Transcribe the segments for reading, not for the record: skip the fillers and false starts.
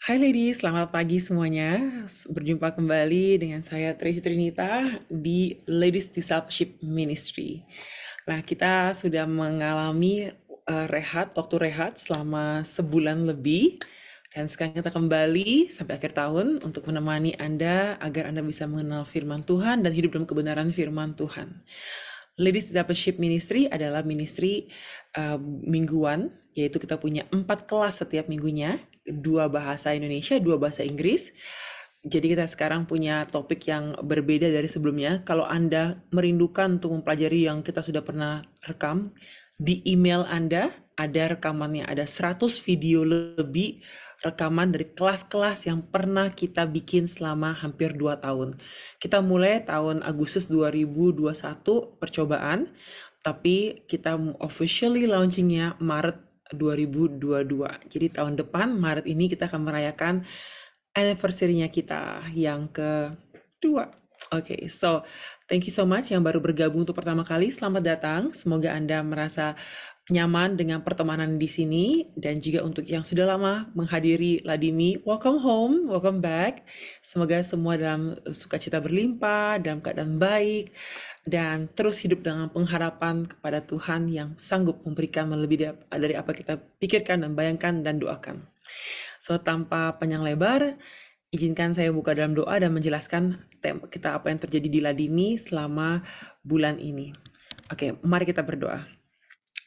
Hai ladies, selamat pagi semuanya. Berjumpa kembali dengan saya Tracy Trinita di Ladies Discipleship Ministry. Nah, kita sudah mengalami waktu rehat selama sebulan lebih. Dan sekarang kita kembali sampai akhir tahun untuk menemani Anda agar Anda bisa mengenal firman Tuhan dan hidup dalam kebenaran firman Tuhan. Ladies Discipleship Ministry adalah ministry mingguan, yaitu kita punya 4 kelas setiap minggunya, 2 bahasa Indonesia, 2 bahasa Inggris. Jadi kita sekarang punya topik yang berbeda dari sebelumnya. Kalau Anda merindukan untuk mempelajari yang kita sudah pernah rekam, di email Anda ada rekamannya, ada 100 video lebih rekaman dari kelas-kelas yang pernah kita bikin selama hampir 2 tahun. Kita mulai tahun Agustus 2021 percobaan, tapi kita officially launchingnya Maret 2022. Jadi tahun depan, Maret ini kita akan merayakan anniversary-nya kita yang kedua. Oke, so thank you so much yang baru bergabung untuk pertama kali. Selamat datang. Semoga Anda merasa nyaman dengan pertemanan di sini dan juga untuk yang sudah lama menghadiri Ladimi, welcome home, welcome back. Semoga semua dalam sukacita berlimpah, dalam keadaan baik dan terus hidup dengan pengharapan kepada Tuhan yang sanggup memberikan lebih dari apa kita pikirkan dan bayangkan dan doakan. So, tanpa panjang lebar, izinkan saya buka dalam doa dan menjelaskan tema kita apa yang terjadi di Ladimi selama bulan ini. Oke, mari kita berdoa.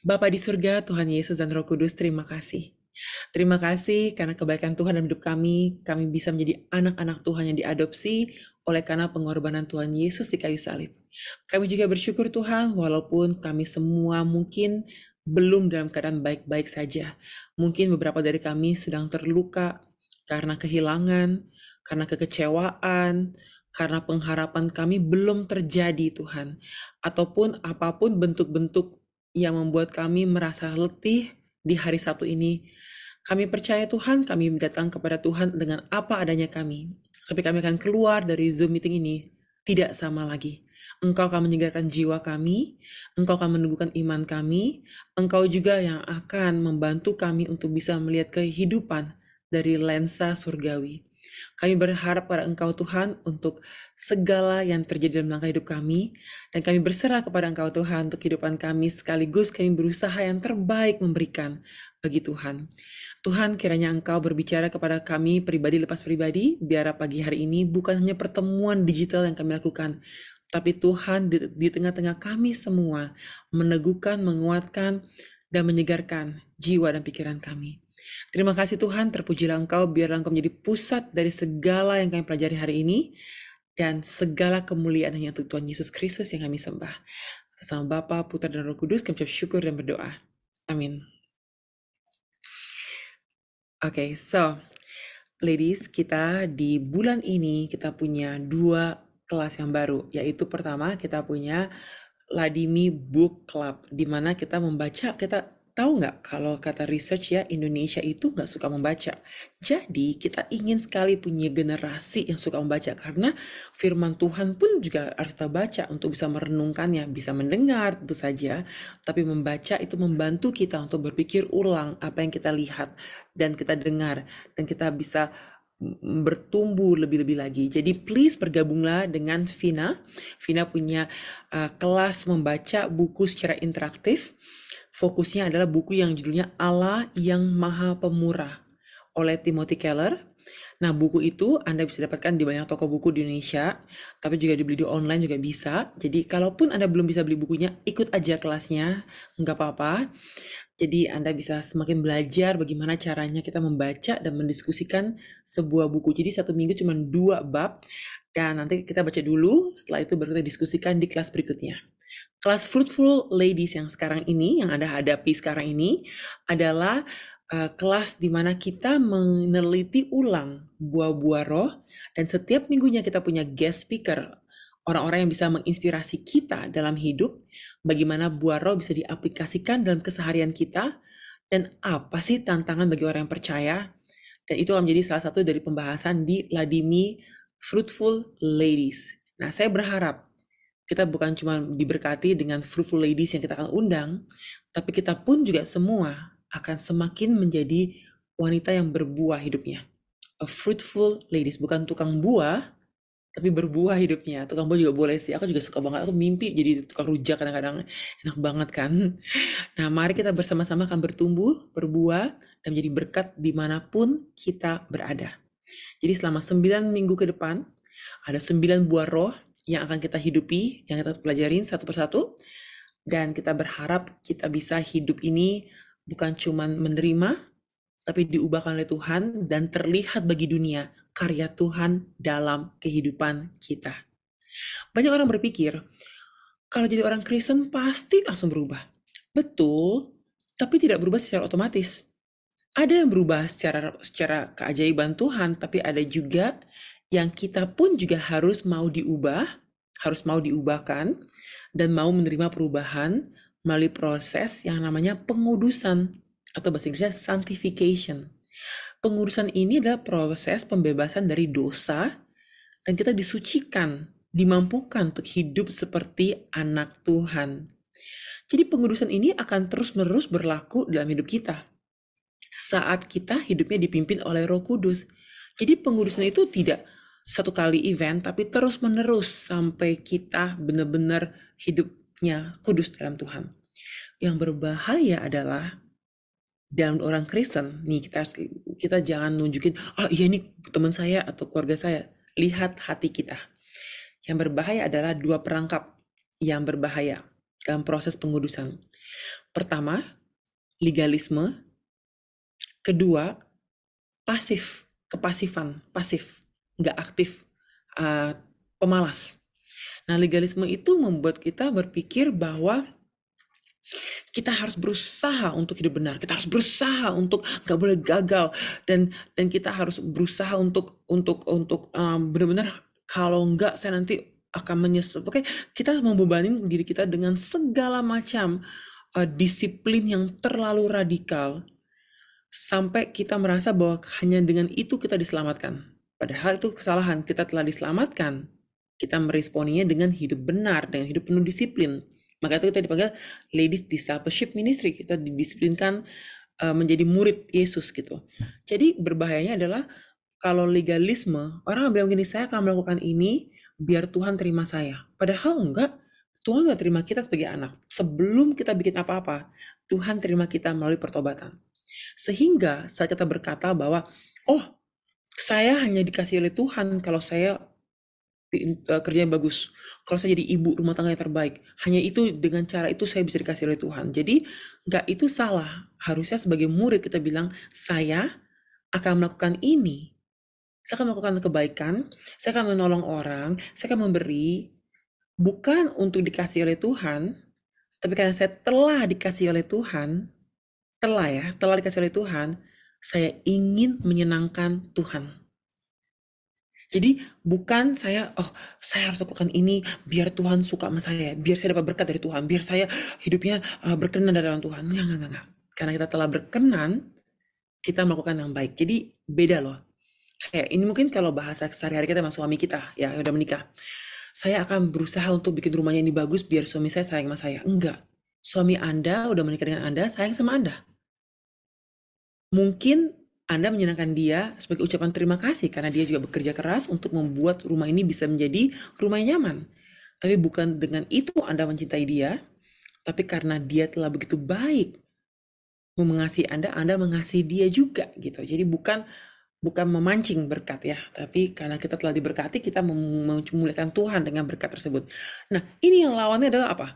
Bapa di surga, Tuhan Yesus dan Roh Kudus, terima kasih. Terima kasih karena kebaikan Tuhan dalam hidup kami bisa menjadi anak-anak Tuhan yang diadopsi oleh karena pengorbanan Tuhan Yesus di kayu salib. Kami juga bersyukur Tuhan, walaupun kami semua mungkin belum dalam keadaan baik-baik saja. Mungkin beberapa dari kami sedang terluka karena kehilangan, karena kekecewaan, karena pengharapan kami belum terjadi Tuhan. Ataupun apapun bentuk-bentuk yang membuat kami merasa letih di hari Sabtu ini. Kami percaya Tuhan, kami datang kepada Tuhan dengan apa adanya kami. Tapi kami akan keluar dari Zoom meeting ini tidak sama lagi. Engkau akan menyegarkan jiwa kami, Engkau akan meneguhkan iman kami, Engkau juga yang akan membantu kami untuk bisa melihat kehidupan dari lensa surgawi. Kami berharap pada Engkau Tuhan untuk segala yang terjadi dalam langkah hidup kami, dan kami berserah kepada Engkau Tuhan untuk kehidupan kami, sekaligus kami berusaha yang terbaik memberikan bagi Tuhan. Tuhan, kiranya Engkau berbicara kepada kami pribadi lepas pribadi, biar pagi hari ini bukan hanya pertemuan digital yang kami lakukan, tapi Tuhan di tengah-tengah kami semua meneguhkan, menguatkan, dan menyegarkan jiwa dan pikiran kami. Terima kasih Tuhan, terpujilah Engkau, biarlah Engkau menjadi pusat dari segala yang kami pelajari hari ini, dan segala kemuliaan hanya untuk Tuhan Yesus Kristus yang kami sembah. Atas nama Bapa, Putra, dan Roh Kudus, kami ucap syukur dan berdoa. Amin. Oke, so ladies, kita di bulan ini kita punya 2 kelas yang baru, yaitu pertama kita punya Ladimi Book Club, di mana kita membaca. Kita tahu nggak kalau kata research ya, Indonesia itu nggak suka membaca. Jadi kita ingin sekali punya generasi yang suka membaca, karena firman Tuhan pun juga harus kita baca untuk bisa merenungkannya, bisa mendengar tentu saja, tapi membaca itu membantu kita untuk berpikir ulang apa yang kita lihat dan kita dengar, dan kita bisa bertumbuh lebih-lebih lagi. Jadi please bergabunglah dengan Vina. Vina punya kelas membaca buku secara interaktif. Fokusnya adalah buku yang judulnya Allah yang Maha Pemurah oleh Timothy Keller. Nah, buku itu Anda bisa dapatkan di banyak toko buku di Indonesia, tapi juga dibeli di online juga bisa. Jadi, kalaupun Anda belum bisa beli bukunya, ikut aja kelasnya, nggak apa-apa. Jadi Anda bisa semakin belajar bagaimana caranya kita membaca dan mendiskusikan sebuah buku. Jadi satu minggu cuma 2 bab, dan nanti kita baca dulu, setelah itu baru kita diskusikan di kelas berikutnya. Kelas Fruitful Ladies yang sekarang ini, yang Anda hadapi sekarang ini, adalah kelas di mana kita meneliti ulang buah-buah roh, dan setiap minggunya kita punya guest speaker, orang-orang yang bisa menginspirasi kita dalam hidup, bagaimana buah roh bisa diaplikasikan dalam keseharian kita, dan apa sih tantangan bagi orang yang percaya. Dan itu akan menjadi salah satu dari pembahasan di Ladimi Fruitful Ladies. Nah, saya berharap kita bukan cuma diberkati dengan Fruitful Ladies yang kita akan undang, tapi kita pun juga semua akan semakin menjadi wanita yang berbuah hidupnya. a fruitful ladies, bukan tukang buah, tapi berbuah hidupnya. Tukang buah juga boleh sih. Aku juga suka banget. Aku mimpi jadi tukang rujak kadang-kadang. Enak banget kan? Nah, mari kita bersama-sama akan bertumbuh, berbuah, dan menjadi berkat dimanapun kita berada. Jadi selama 9 minggu ke depan, ada 9 buah roh yang akan kita hidupi, yang kita pelajarin satu persatu. Dan kita berharap kita bisa hidup ini bukan cuma menerima, tapi diubahkan oleh Tuhan dan terlihat bagi dunia karya Tuhan dalam kehidupan kita. Banyak orang berpikir, kalau jadi orang Kristen pasti langsung berubah. Betul, tapi tidak berubah secara otomatis. Ada yang berubah secara keajaiban Tuhan, tapi ada juga yang kita pun juga harus mau diubah, harus mau diubahkan, dan mau menerima perubahan melalui proses yang namanya pengudusan, atau bahasa Inggrisnya sanctification. Pengudusan ini adalah proses pembebasan dari dosa, dan kita disucikan, dimampukan untuk hidup seperti anak Tuhan. Jadi pengudusan ini akan terus-menerus berlaku dalam hidup kita saat kita hidupnya dipimpin oleh Roh Kudus. Jadi pengudusan itu tidak satu kali event, tapi terus-menerus sampai kita benar-benar hidupnya kudus dalam Tuhan. Yang berbahaya adalah dalam orang Kristen, nih kita jangan nunjukin, iya nih teman saya atau keluarga saya. Lihat hati kita. Yang berbahaya adalah dua perangkap yang berbahaya dalam proses pengudusan. Pertama, legalisme. Kedua, kepasifan, pasif, nggak aktif, pemalas. Nah, legalisme itu membuat kita berpikir bahwa kita harus berusaha untuk hidup benar, kita harus berusaha untuk nggak boleh gagal, dan kita harus berusaha untuk benar-benar, kalau nggak saya nanti akan menyesal. Oke, kita membebani diri kita dengan segala macam disiplin yang terlalu radikal, sampai kita merasa bahwa hanya dengan itu kita diselamatkan. Padahal itu kesalahan. Kita telah diselamatkan. Kita meresponinya dengan hidup benar, dengan hidup penuh disiplin. Maka itu kita dipanggil Ladies Discipleship Ministry. Kita didisiplinkan menjadi murid Yesus gitu. Jadi berbahayanya adalah kalau legalisme, orang bilang gini, saya akan melakukan ini biar Tuhan terima saya. Padahal enggak. Tuhan udah terima kita sebagai anak. Sebelum kita bikin apa-apa, Tuhan terima kita melalui pertobatan. Sehingga saat kita berkata bahwa, saya hanya dikasih oleh Tuhan kalau saya kerjanya bagus, kalau saya jadi ibu rumah tangga yang terbaik, hanya itu, dengan cara itu saya bisa dikasih oleh Tuhan. Jadi nggak, itu salah. Harusnya sebagai murid kita bilang, saya akan melakukan ini, saya akan melakukan kebaikan, saya akan menolong orang, saya akan memberi, bukan untuk dikasih oleh Tuhan, tapi karena saya telah dikasih oleh Tuhan, telah dikasih oleh Tuhan, saya ingin menyenangkan Tuhan. Jadi bukan saya harus lakukan ini biar Tuhan suka sama saya, biar saya dapat berkat dari Tuhan, biar saya hidupnya berkenan dalam Tuhan. Enggak. Karena kita telah berkenan, kita melakukan yang baik. Jadi beda loh. Kayak ini mungkin kalau bahasa sehari-hari kita sama suami kita ya, yang udah menikah. Saya akan berusaha untuk bikin rumahnya ini bagus biar suami saya sayang sama saya. Enggak. Suami Anda udah menikah dengan Anda, sayang sama Anda. Mungkin Anda menyenangkan dia sebagai ucapan terima kasih karena dia juga bekerja keras untuk membuat rumah ini bisa menjadi rumah yang nyaman. Tapi bukan dengan itu Anda mencintai dia, tapi karena dia telah begitu baik mengasihi Anda, Anda mengasihi dia juga gitu. Jadi bukan memancing berkat ya, tapi karena kita telah diberkati, kita memuliakan Tuhan dengan berkat tersebut. Nah, ini yang lawannya adalah apa?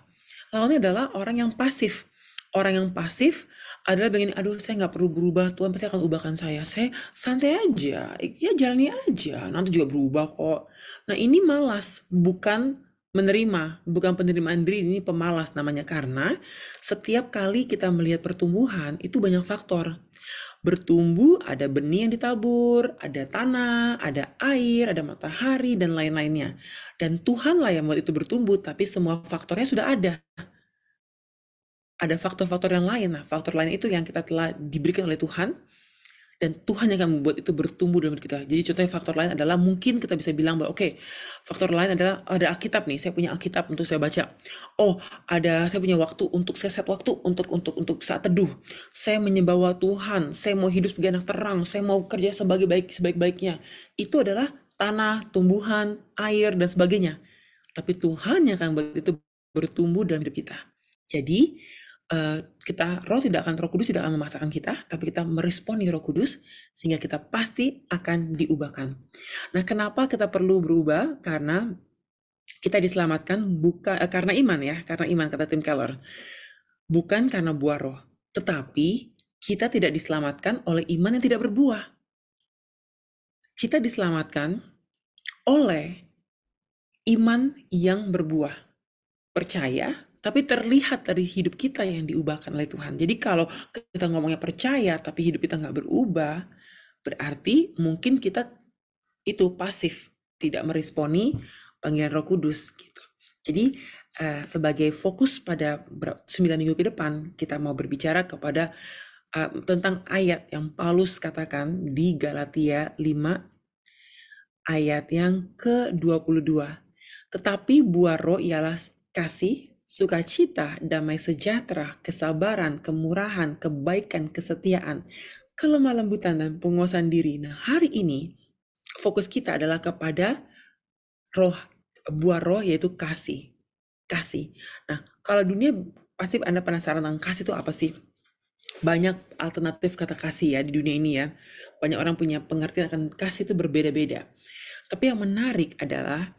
Lawannya adalah orang yang pasif. Orang yang pasif adalah begini, aduh saya nggak perlu berubah, Tuhan pasti akan ubahkan saya santai aja, ya jalani aja, nanti juga berubah kok. Nah, ini malas, bukan menerima, bukan penerimaan diri, ini pemalas namanya. Karena setiap kali kita melihat pertumbuhan, itu banyak faktor. Bertumbuh, ada benih yang ditabur, ada tanah, ada air, ada matahari, dan lain-lainnya. Dan Tuhanlah yang membuat itu bertumbuh, tapi semua faktornya sudah ada. Ada faktor-faktor yang lain. Nah, faktor lain itu yang kita telah diberikan oleh Tuhan, dan Tuhan yang akan membuat itu bertumbuh dalam hidup kita. Jadi contohnya faktor lain adalah mungkin kita bisa bilang bahwa oke, faktor lain adalah ada Alkitab nih, saya punya Alkitab untuk saya baca. Oh, saya punya waktu untuk saya set waktu untuk saat teduh. Saya menyembah Tuhan, saya mau hidup sebagai anak terang, saya mau kerja sebaik-baiknya. Itu adalah tanah, tumbuhan, air dan sebagainya. Tapi Tuhan yang akan membuat itu bertumbuh dalam hidup kita. Jadi Roh Kudus tidak akan memaksakan kita, tapi kita meresponi Roh Kudus sehingga kita pasti akan diubahkan. Nah, kenapa kita perlu berubah? Karena kita diselamatkan bukan karena iman ya, karena iman kata Tim Keller. Bukan karena buah roh, tetapi kita tidak diselamatkan oleh iman yang tidak berbuah. Kita diselamatkan oleh iman yang berbuah. Percaya, tapi terlihat dari hidup kita yang diubahkan oleh Tuhan. Jadi kalau kita ngomongnya percaya, tapi hidup kita nggak berubah, berarti mungkin kita itu pasif, tidak meresponi panggilan Roh Kudus. Gitu. Jadi sebagai fokus pada 9 minggu ke depan, kita mau berbicara kepada tentang ayat yang Paulus katakan di Galatia 5 ayat yang ke-22. Tetapi buah roh ialah kasih, sukacita, damai sejahtera, kesabaran, kemurahan, kebaikan, kesetiaan, kelemah lembutan, dan penguasaan diri. Nah, hari ini fokus kita adalah kepada roh, buah roh yaitu kasih. Kasih. Nah, kalau dunia pasti Anda penasaran tentang kasih itu apa sih? Banyak alternatif kata kasih ya di dunia ini ya. Banyak orang punya pengertian akan kasih itu berbeda-beda. Tapi yang menarik adalah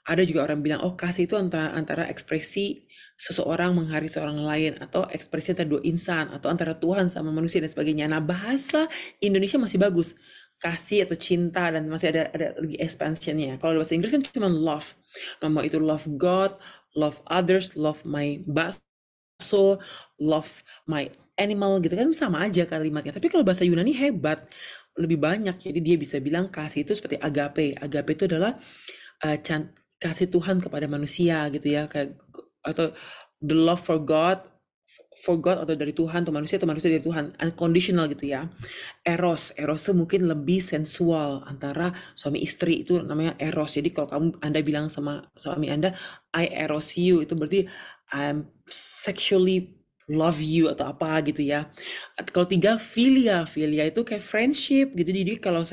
ada juga orang bilang, oh kasih itu antara ekspresi seseorang menghargai seorang lain, atau ekspresi antara dua insan, atau antara Tuhan sama manusia dan sebagainya. Nah, bahasa Indonesia masih bagus. Kasih atau cinta, dan masih ada lagi expansionnya. Kalau bahasa Inggris kan cuma love. Nah, mau itu love God, love others, love my bakso, love my animal gitu kan sama aja kalimatnya. Tapi kalau bahasa Yunani hebat, lebih banyak. Jadi dia bisa bilang kasih itu seperti agape. Agape itu adalah uh, kasih Tuhan kepada manusia gitu ya, kayak atau the love for God atau dari Tuhan atau manusia dari Tuhan, unconditional gitu ya. Eros itu mungkin lebih sensual antara suami istri, itu namanya eros. Jadi kalau Anda bilang sama suami Anda I eros you, itu berarti I'm sexually love you atau apa gitu ya. Kalau tiga, filia itu kayak friendship gitu. Jadi kalau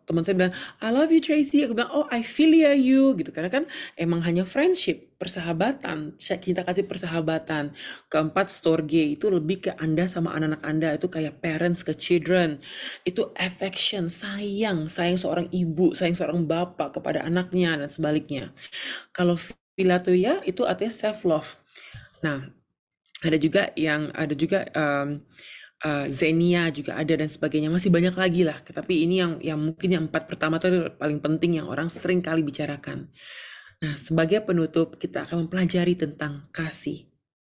teman saya bilang I love you Tracy, aku bilang oh I filia you gitu, karena kan emang hanya friendship, persahabatan, cinta kasih persahabatan. Keempat, storge, itu lebih ke Anda sama anak-anak Anda, itu kayak parents ke children. Itu affection, sayang seorang ibu, sayang seorang bapak kepada anaknya dan sebaliknya. Kalau filatuia itu artinya self love. Nah, ada juga Xenia juga ada dan sebagainya, masih banyak lagi lah. Tapi ini yang mungkin yang 4 pertama itu paling penting yang orang sering kali bicarakan. Nah, sebagai penutup kita akan mempelajari tentang kasih.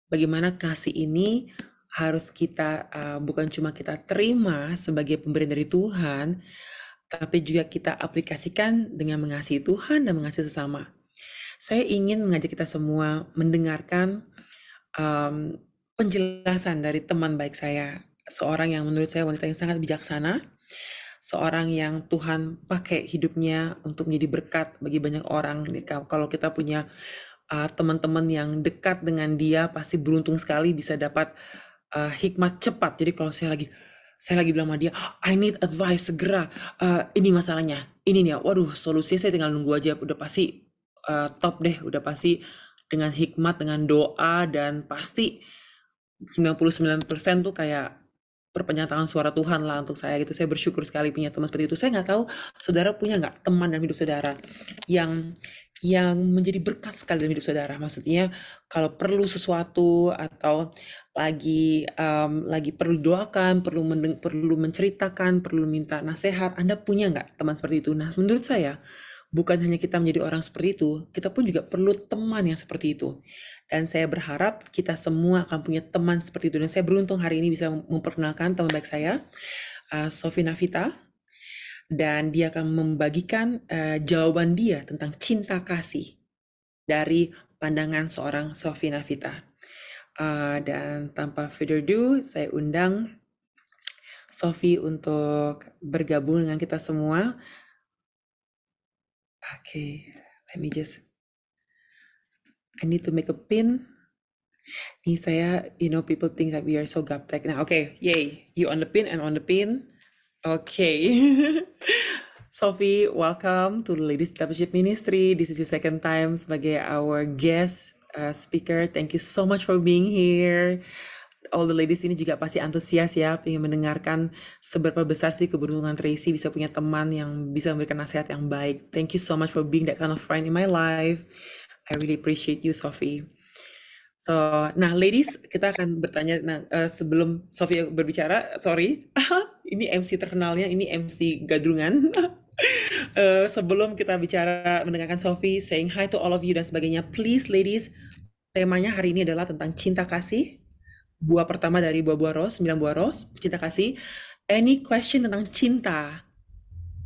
Bagaimana kasih ini harus kita bukan cuma kita terima sebagai pemberian dari Tuhan, tapi juga kita aplikasikan dengan mengasihi Tuhan dan mengasihi sesama. Saya ingin mengajak kita semua mendengarkan penjelasan dari teman baik saya, seorang yang menurut saya wanita yang sangat bijaksana, seorang yang Tuhan pakai hidupnya untuk menjadi berkat bagi banyak orang. Kalau kita punya teman-teman yang dekat dengan dia, pasti beruntung sekali bisa dapat hikmat cepat. Jadi kalau saya lagi bilang sama dia, I need advice segera. Ini masalahnya, ini nih ya. Waduh, solusinya saya tinggal nunggu aja. Udah pasti top deh. Udah pasti dengan hikmat, dengan doa, dan pasti 99% tuh kayak perpenyataan suara Tuhan lah untuk saya gitu. Saya bersyukur sekali punya teman seperti itu. Saya nggak tahu saudara punya nggak teman dalam hidup saudara yang menjadi berkat sekali dalam hidup saudara. Maksudnya kalau perlu sesuatu atau lagi perlu doakan, perlu menceritakan, perlu minta nasihat, Anda punya nggak teman seperti itu? Nah, menurut saya bukan hanya kita menjadi orang seperti itu, kita pun juga perlu teman yang seperti itu. Dan saya berharap kita semua akan punya teman seperti itu. Dan saya beruntung hari ini bisa memperkenalkan teman baik saya, Sofi Navita. Dan dia akan membagikan jawaban dia tentang cinta kasih dari pandangan seorang Sofi Navita. Dan tanpa further ado, saya undang Sophie untuk bergabung dengan kita semua. Oke, let me just, I need to make a pin. Nih saya, people think that we are so gaptek. Nah, oke, yay, you on the pin and on the pin. Oke. Sophie, welcome to the Ladies Discipleship Ministry. This is your second time sebagai our guest speaker. Thank you so much for being here. All the ladies ini juga pasti antusias ya, pengen mendengarkan seberapa besar sih keberuntungan Tracy bisa punya teman yang bisa memberikan nasihat yang baik. Thank you so much for being that kind of friend in my life. I really appreciate you, Sophie. So, nah, ladies, kita akan bertanya. Nah, sebelum Sophie berbicara, sorry, ini MC terkenalnya, ini MC gadrungan. Sebelum kita bicara mendengarkan Sophie saying hi to all of you dan sebagainya, please, ladies, temanya hari ini adalah tentang cinta kasih. Buah pertama dari buah-buah ros, 9 buah ros, cinta kasih. Any question tentang cinta,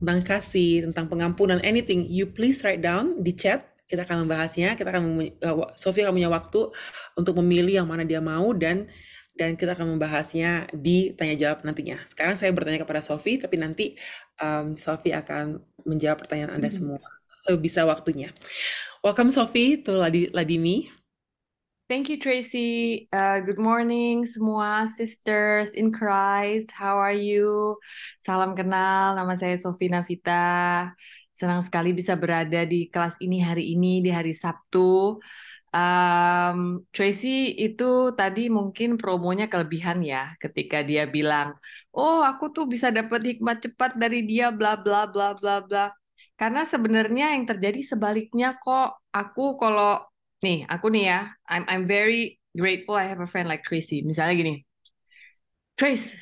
tentang kasih, tentang pengampunan, anything, you please write down di chat. Kita akan membahasnya. Sophie akan punya waktu untuk memilih yang mana dia mau dan kita akan membahasnya di tanya jawab nantinya. Sekarang saya bertanya kepada Sophie, tapi nanti Sophie akan menjawab pertanyaan Anda semua sebisa waktunya. Welcome Sophie to Ladimi. Thank you, Tracy. Good morning semua sisters in Christ. How are you? Salam kenal, nama saya Sophie Navita. Senang sekali bisa berada di kelas ini hari di hari Sabtu. Tracy itu tadi mungkin promonya kelebihan ya, ketika dia bilang, oh aku tuh bisa dapat hikmat cepat dari dia, bla bla bla bla bla. Karena sebenarnya yang terjadi sebaliknya kok. Aku nih ya, I'm very grateful I have a friend like Tracy. Misalnya gini, Trace,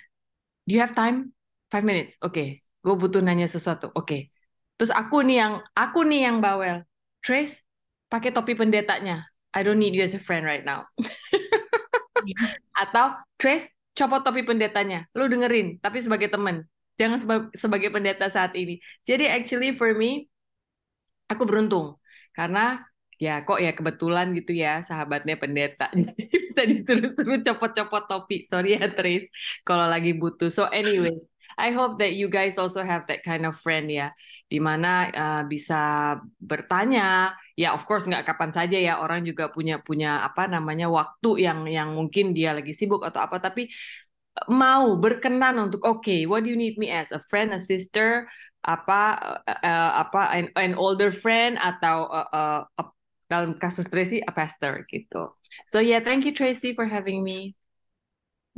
do you have time? 5 minutes. Oke, gue butuh nanya sesuatu. Oke. Terus aku nih yang bawel. Trace, pakai topi pendetanya. I don't need you as a friend right now. Atau Trace, copot topi pendetanya. Lu dengerin, tapi sebagai temen. Jangan sebagai pendeta saat ini. Jadi actually for me, aku beruntung. Karena ya kok ya kebetulan gitu ya sahabatnya pendeta. Jadi bisa disuruh-suruh copot-copot topi. Sorry ya Trace, kalau lagi butuh. So anyway, I hope that you guys also have that kind of friend ya. Dimana bisa bertanya. Ya of course nggak kapan saja ya, orang juga punya apa namanya waktu yang mungkin dia lagi sibuk atau apa. Tapi mau berkenan untuk what do you need me as a friend, a sister, an older friend atau dalam kasus Tracy a pastor gitu. So yeah, thank you Tracy for having me.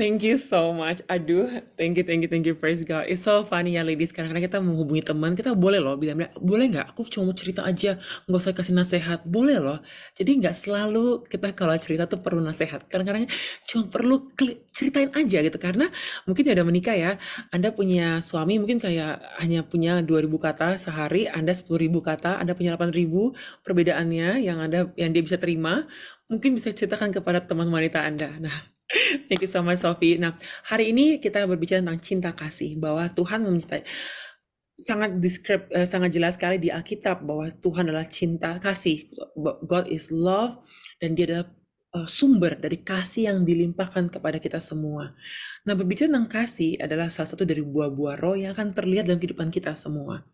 Thank you so much. Aduh, thank you, praise God. It's so funny ya, ladies. Kadang-kadang kita menghubungi teman, kita boleh loh bilang, boleh nggak? Aku cuma mau cerita aja, nggak usah kasih nasihat. Boleh loh. Jadi nggak selalu kita kalau cerita tuh perlu nasihat. Kadang-kadang cuma perlu ceritain aja gitu. Karena mungkin ya udah menikah ya, Anda punya suami mungkin kayak hanya punya 2.000 kata sehari, Anda 10.000 kata, Anda punya 8.000, perbedaannya yang dia bisa terima, mungkin bisa ceritakan kepada teman wanita Anda. Nah, thank you so much, Sophie. Nah, hari ini kita berbicara tentang cinta kasih, bahwa Tuhan mencintai. Sangat jelas sekali di Alkitab bahwa Tuhan adalah cinta kasih. God is love, dan dia adalah sumber dari kasih yang dilimpahkan kepada kita semua. Nah, berbicara tentang kasih adalah salah satu dari buah-buah roh yang akan terlihat dalam kehidupan kita semua.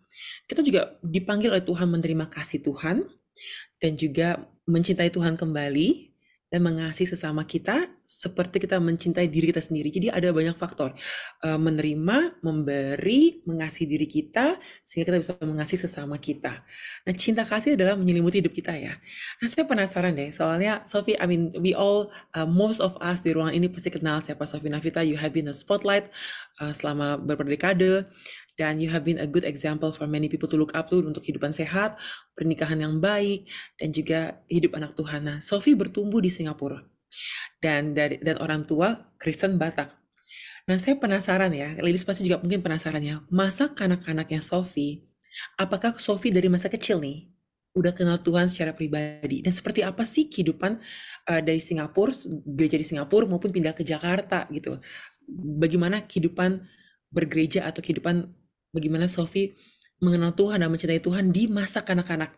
Kita juga dipanggil oleh Tuhan menerima kasih Tuhan, dan juga mencintai Tuhan kembali, dan mengasihi sesama kita seperti kita mencintai diri kita sendiri. Jadi ada banyak faktor. Menerima, memberi, mengasihi diri kita, sehingga kita bisa mengasihi sesama kita. Nah, cinta kasih adalah menyelimuti hidup kita ya. Nah, saya penasaran deh, soalnya Sophie, I mean, we all, most of us di ruangan ini pasti kenal siapa Sophie Navita. You have been a spotlight selama beberapa dekade, dan you have been a good example for many people to look up to untuk kehidupan sehat, pernikahan yang baik, dan juga hidup anak Tuhan. Nah, Sophie bertumbuh di Singapura dan orang tua Kristen Batak. Nah, saya penasaran ya, ladies pasti juga mungkin penasaran ya, masa kanak-kanaknya Sophie, apakah Sophie dari masa kecil nih udah kenal Tuhan secara pribadi, dan seperti apa sih kehidupan dari Singapura, gereja di Singapura maupun pindah ke Jakarta gitu. Bagaimana kehidupan bergereja atau bagaimana Sophie mengenal Tuhan dan mencintai Tuhan di masa kanak-kanak.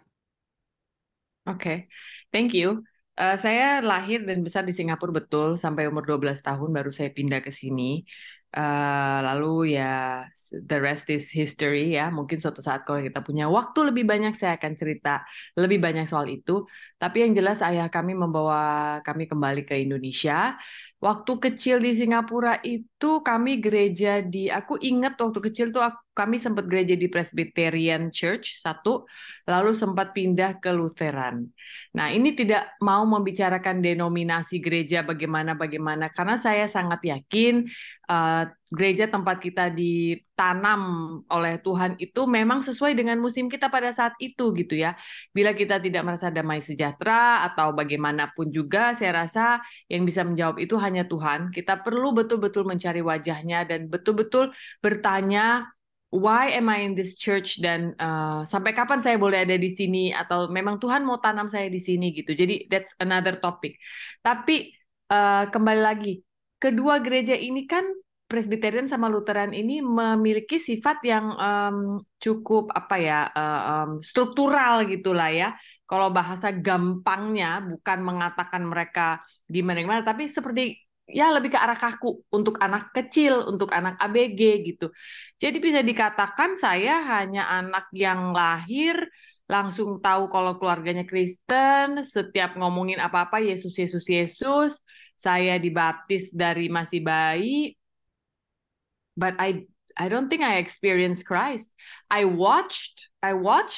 Oke, thank you. Saya lahir dan besar di Singapura betul, sampai umur 12 tahun baru saya pindah ke sini. Lalu ya the rest is history ya. Mungkin suatu saat kalau kita punya waktu lebih banyak saya akan cerita lebih banyak soal itu. Tapi yang jelas ayah kami membawa kami kembali ke Indonesia. Waktu kecil di Singapura itu kami gereja aku ingat waktu kecil tuh kami sempat gereja di Presbyterian Church satu, lalu sempat pindah ke Lutheran. Nah, ini tidak mau membicarakan denominasi gereja bagaimana-bagaimana, karena saya sangat yakin gereja tempat kita ditanam oleh Tuhan itu memang sesuai dengan musim kita pada saat itu gitu ya. Bila kita tidak merasa damai sejahtera atau bagaimanapun juga, saya rasa yang bisa menjawab itu hanya Tuhan. Kita perlu betul-betul mencari wajahnya dan betul-betul bertanya, why am I in this church, dan sampai kapan saya boleh ada di sini, atau memang Tuhan mau tanam saya di sini gitu. Jadi that's another topic. Tapi kembali lagi, kedua gereja ini kan Presbyterian sama Lutheran ini memiliki sifat yang cukup apa ya, struktural gitulah ya. Kalau bahasa gampangnya bukan mengatakan mereka di mana-mana, tapi seperti ya lebih ke arah kaku untuk anak kecil, untuk anak ABG gitu. Jadi bisa dikatakan saya hanya anak yang lahir langsung tahu kalau keluarganya Kristen, setiap ngomongin apa-apa Yesus, Yesus, Yesus. Saya dibaptis dari masih bayi, but I don't think I experienced Christ. I watched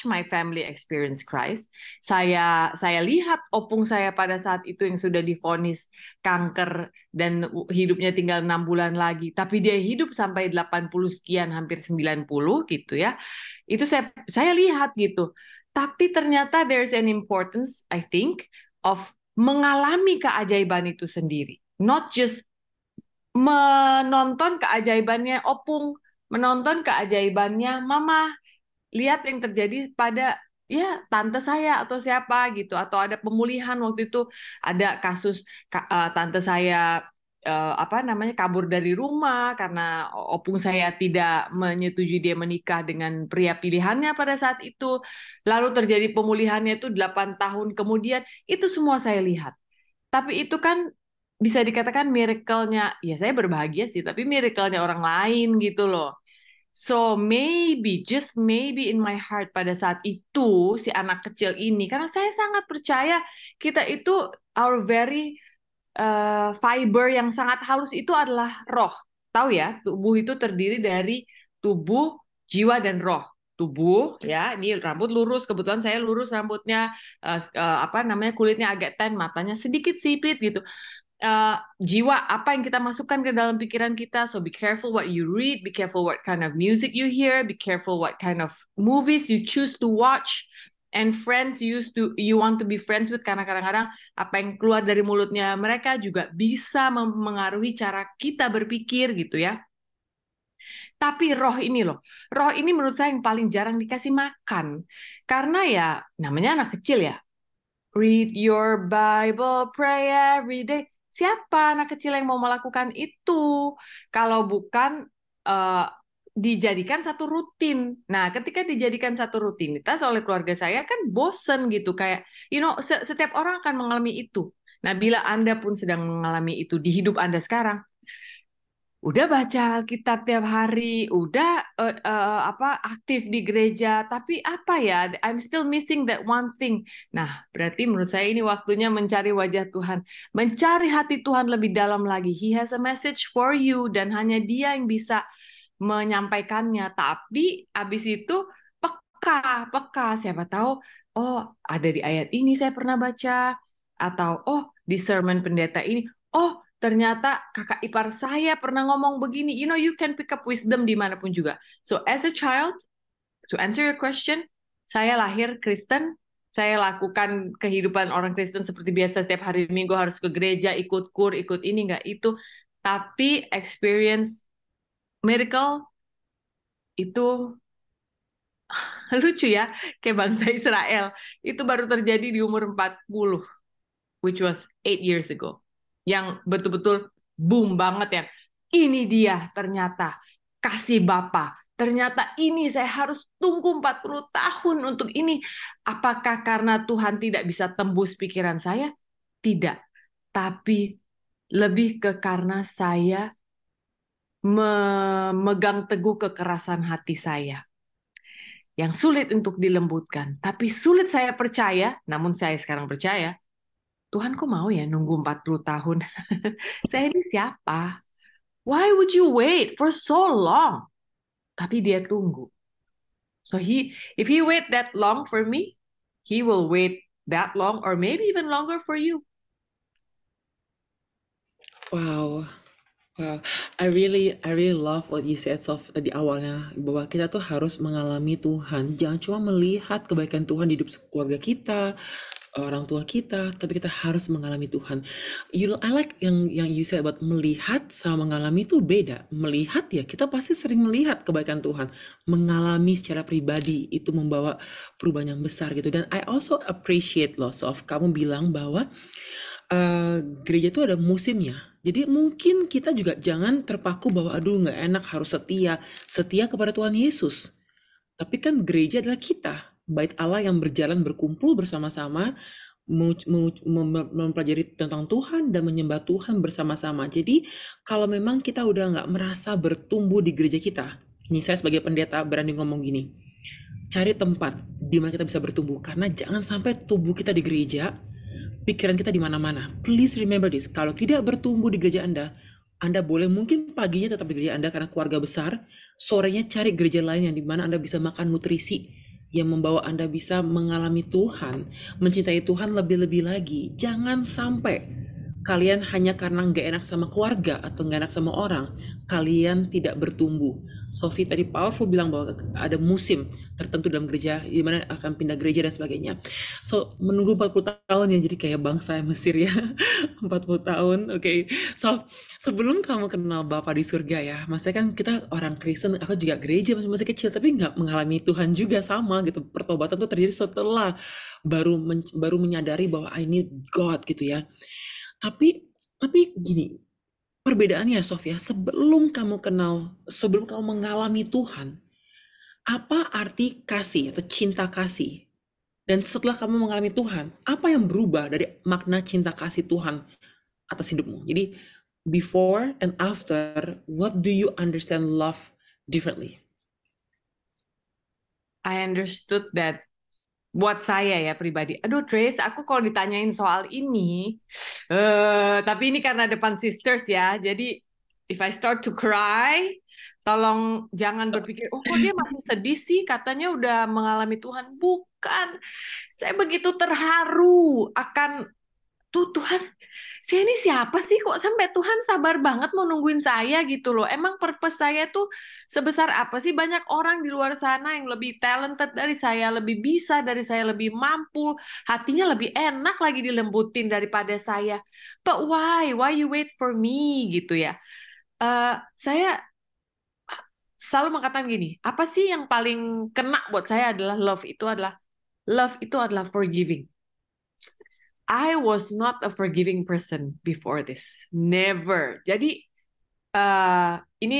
my family experience Christ. Saya lihat opung saya pada saat itu yang sudah divonis kanker dan hidupnya tinggal 6 bulan lagi, tapi dia hidup sampai 80 sekian, hampir 90 gitu ya. Itu saya lihat gitu. Tapi ternyata there's an importance, I think, of mengalami keajaiban itu sendiri. Not just menonton keajaibannya opung, menonton keajaibannya mama, lihat yang terjadi pada ya tante saya atau siapa gitu, atau ada pemulihan waktu itu, ada kasus tante saya apa namanya kabur dari rumah karena opung saya tidak menyetujui dia menikah dengan pria pilihannya pada saat itu, lalu terjadi pemulihannya itu 8 tahun kemudian. Itu semua saya lihat, tapi itu kan bisa dikatakan miracle-nya, ya saya berbahagia sih, tapi miracle-nya orang lain gitu loh. So maybe, just maybe in my heart pada saat itu, si anak kecil ini, karena saya sangat percaya kita itu, our very fiber yang sangat halus itu adalah roh. Tahu ya, tubuh itu terdiri dari tubuh, jiwa, dan roh. Tubuh, ya, ini rambut lurus, kebetulan saya lurus rambutnya, apa namanya, kulitnya agak tan, matanya sedikit sipit gitu. Jiwa, apa yang kita masukkan ke dalam pikiran kita. So be careful what you read, be careful what kind of music you hear, be careful what kind of movies you choose to watch, and friends you want to be friends with, karena kadang-kadang apa yang keluar dari mulutnya mereka juga bisa mempengaruhi cara kita berpikir gitu ya. Tapi roh ini loh, roh ini menurut saya yang paling jarang dikasih makan, karena ya namanya anak kecil ya. Read your Bible, pray every day. Siapa anak kecil yang mau melakukan itu? Kalau bukan eh, dijadikan satu rutin. Nah, ketika dijadikan satu rutinitas oleh keluarga saya kan bosen gitu. Kayak, setiap orang akan mengalami itu. Nah, bila Anda pun sedang mengalami itu di hidup Anda sekarang, udah baca Alkitab tiap hari, udah apa aktif di gereja, tapi apa ya, I'm still missing that one thing. Nah, berarti menurut saya ini waktunya mencari wajah Tuhan, mencari hati Tuhan lebih dalam lagi. He has a message for you, dan hanya Dia yang bisa menyampaikannya. Tapi abis itu peka, peka. Siapa tahu, oh ada di ayat ini saya pernah baca, atau oh di sermon pendeta ini, oh ternyata kakak ipar saya pernah ngomong begini. You can pick up wisdom dimanapun juga. So as a child, to answer your question, saya lahir Kristen, saya lakukan kehidupan orang Kristen seperti biasa, setiap hari Minggu harus ke gereja, ikut kur, ikut ini, nggak itu. Tapi experience miracle itu lucu ya, kayak bangsa Israel. Itu baru terjadi di umur 40, which was 8 years ago. Yang betul-betul boom banget ya. Ini dia ternyata kasih Bapa. Ternyata ini saya harus tunggu 40 tahun untuk ini. Apakah karena Tuhan tidak bisa tembus pikiran saya? Tidak. Tapi lebih ke karena saya memegang teguh kekerasan hati saya yang sulit untuk dilembutkan. Tapi sulit saya percaya, namun saya sekarang percaya, Tuhan kok mau ya nunggu 40 tahun? Saya ini siapa? Why would you wait for so long? Tapi dia tunggu. So if he wait that long for me, he will wait that long or maybe even longer for you. Wow. Wow, I really love what you said Sof tadi awalnya bahwa kita tuh harus mengalami Tuhan. Jangan cuma melihat kebaikan Tuhan di hidup keluarga kita, orang tua kita, tapi kita harus mengalami Tuhan. I like yang you said about melihat sama mengalami itu beda. Melihat ya kita pasti sering melihat kebaikan Tuhan. Mengalami secara pribadi itu membawa perubahan yang besar gitu. Dan I also appreciate loh Sof, kamu bilang bahwa gereja itu ada musimnya. Jadi mungkin kita juga jangan terpaku bahwa aduh nggak enak harus setia kepada Tuhan Yesus. Tapi kan gereja adalah kita, bait Allah yang berjalan berkumpul bersama-sama, mempelajari tentang Tuhan dan menyembah Tuhan bersama-sama. Jadi kalau memang kita udah nggak merasa bertumbuh di gereja kita, ini saya sebagai pendeta berani ngomong gini, cari tempat di mana kita bisa bertumbuh. Karena jangan sampai tubuh kita di gereja, pikiran kita di mana-mana. Please remember this. Kalau tidak bertumbuh di gereja Anda boleh mungkin paginya tetap di gereja Anda karena keluarga besar, sorenya cari gereja lain yang di mana Anda bisa makan nutrisi yang membawa Anda bisa mengalami Tuhan, mencintai Tuhan lebih-lebih lagi. Jangan sampai kalian hanya karena nggak enak sama keluarga atau nggak enak sama orang, kalian tidak bertumbuh. Sophie tadi powerful bilang bahwa ada musim tertentu dalam gereja, di mana akan pindah gereja dan sebagainya. So, menunggu 40 tahun ya, jadi kayak bangsa Mesir ya, 40 tahun, oke. So, sebelum kamu kenal Bapa di surga ya, maksudnya kan kita orang Kristen, aku juga gereja masih kecil, tapi nggak mengalami Tuhan juga sama gitu. Pertobatan tuh terjadi setelah baru menyadari bahwa I need God gitu ya. Tapi gini, perbedaannya Sofia, sebelum kamu mengalami Tuhan, apa arti kasih atau cinta kasih? Dan setelah kamu mengalami Tuhan, apa yang berubah dari makna cinta kasih Tuhan atas hidupmu? Jadi, before and after, what do you understand love differently? I understood that buat saya ya pribadi. Aduh Trace, aku kalau ditanyain soal ini, tapi ini karena depan sisters ya, jadi if I start to cry, tolong jangan berpikir, oh kok dia masih sedih sih, katanya udah mengalami Tuhan. Bukan, saya begitu terharu akan Tuhan, saya ini siapa sih kok sampai Tuhan sabar banget mau nungguin saya gitu loh. Emang purpose saya tuh sebesar apa sih? Banyak orang di luar sana yang lebih talented dari saya, lebih bisa dari saya, lebih mampu, hatinya lebih enak lagi dilembutin daripada saya. But why? Why you wait for me gitu ya? Saya selalu mengatakan gini, apa sih yang paling kena buat saya adalah love itu adalah forgiving. I was not a forgiving person before this. Never. Jadi ini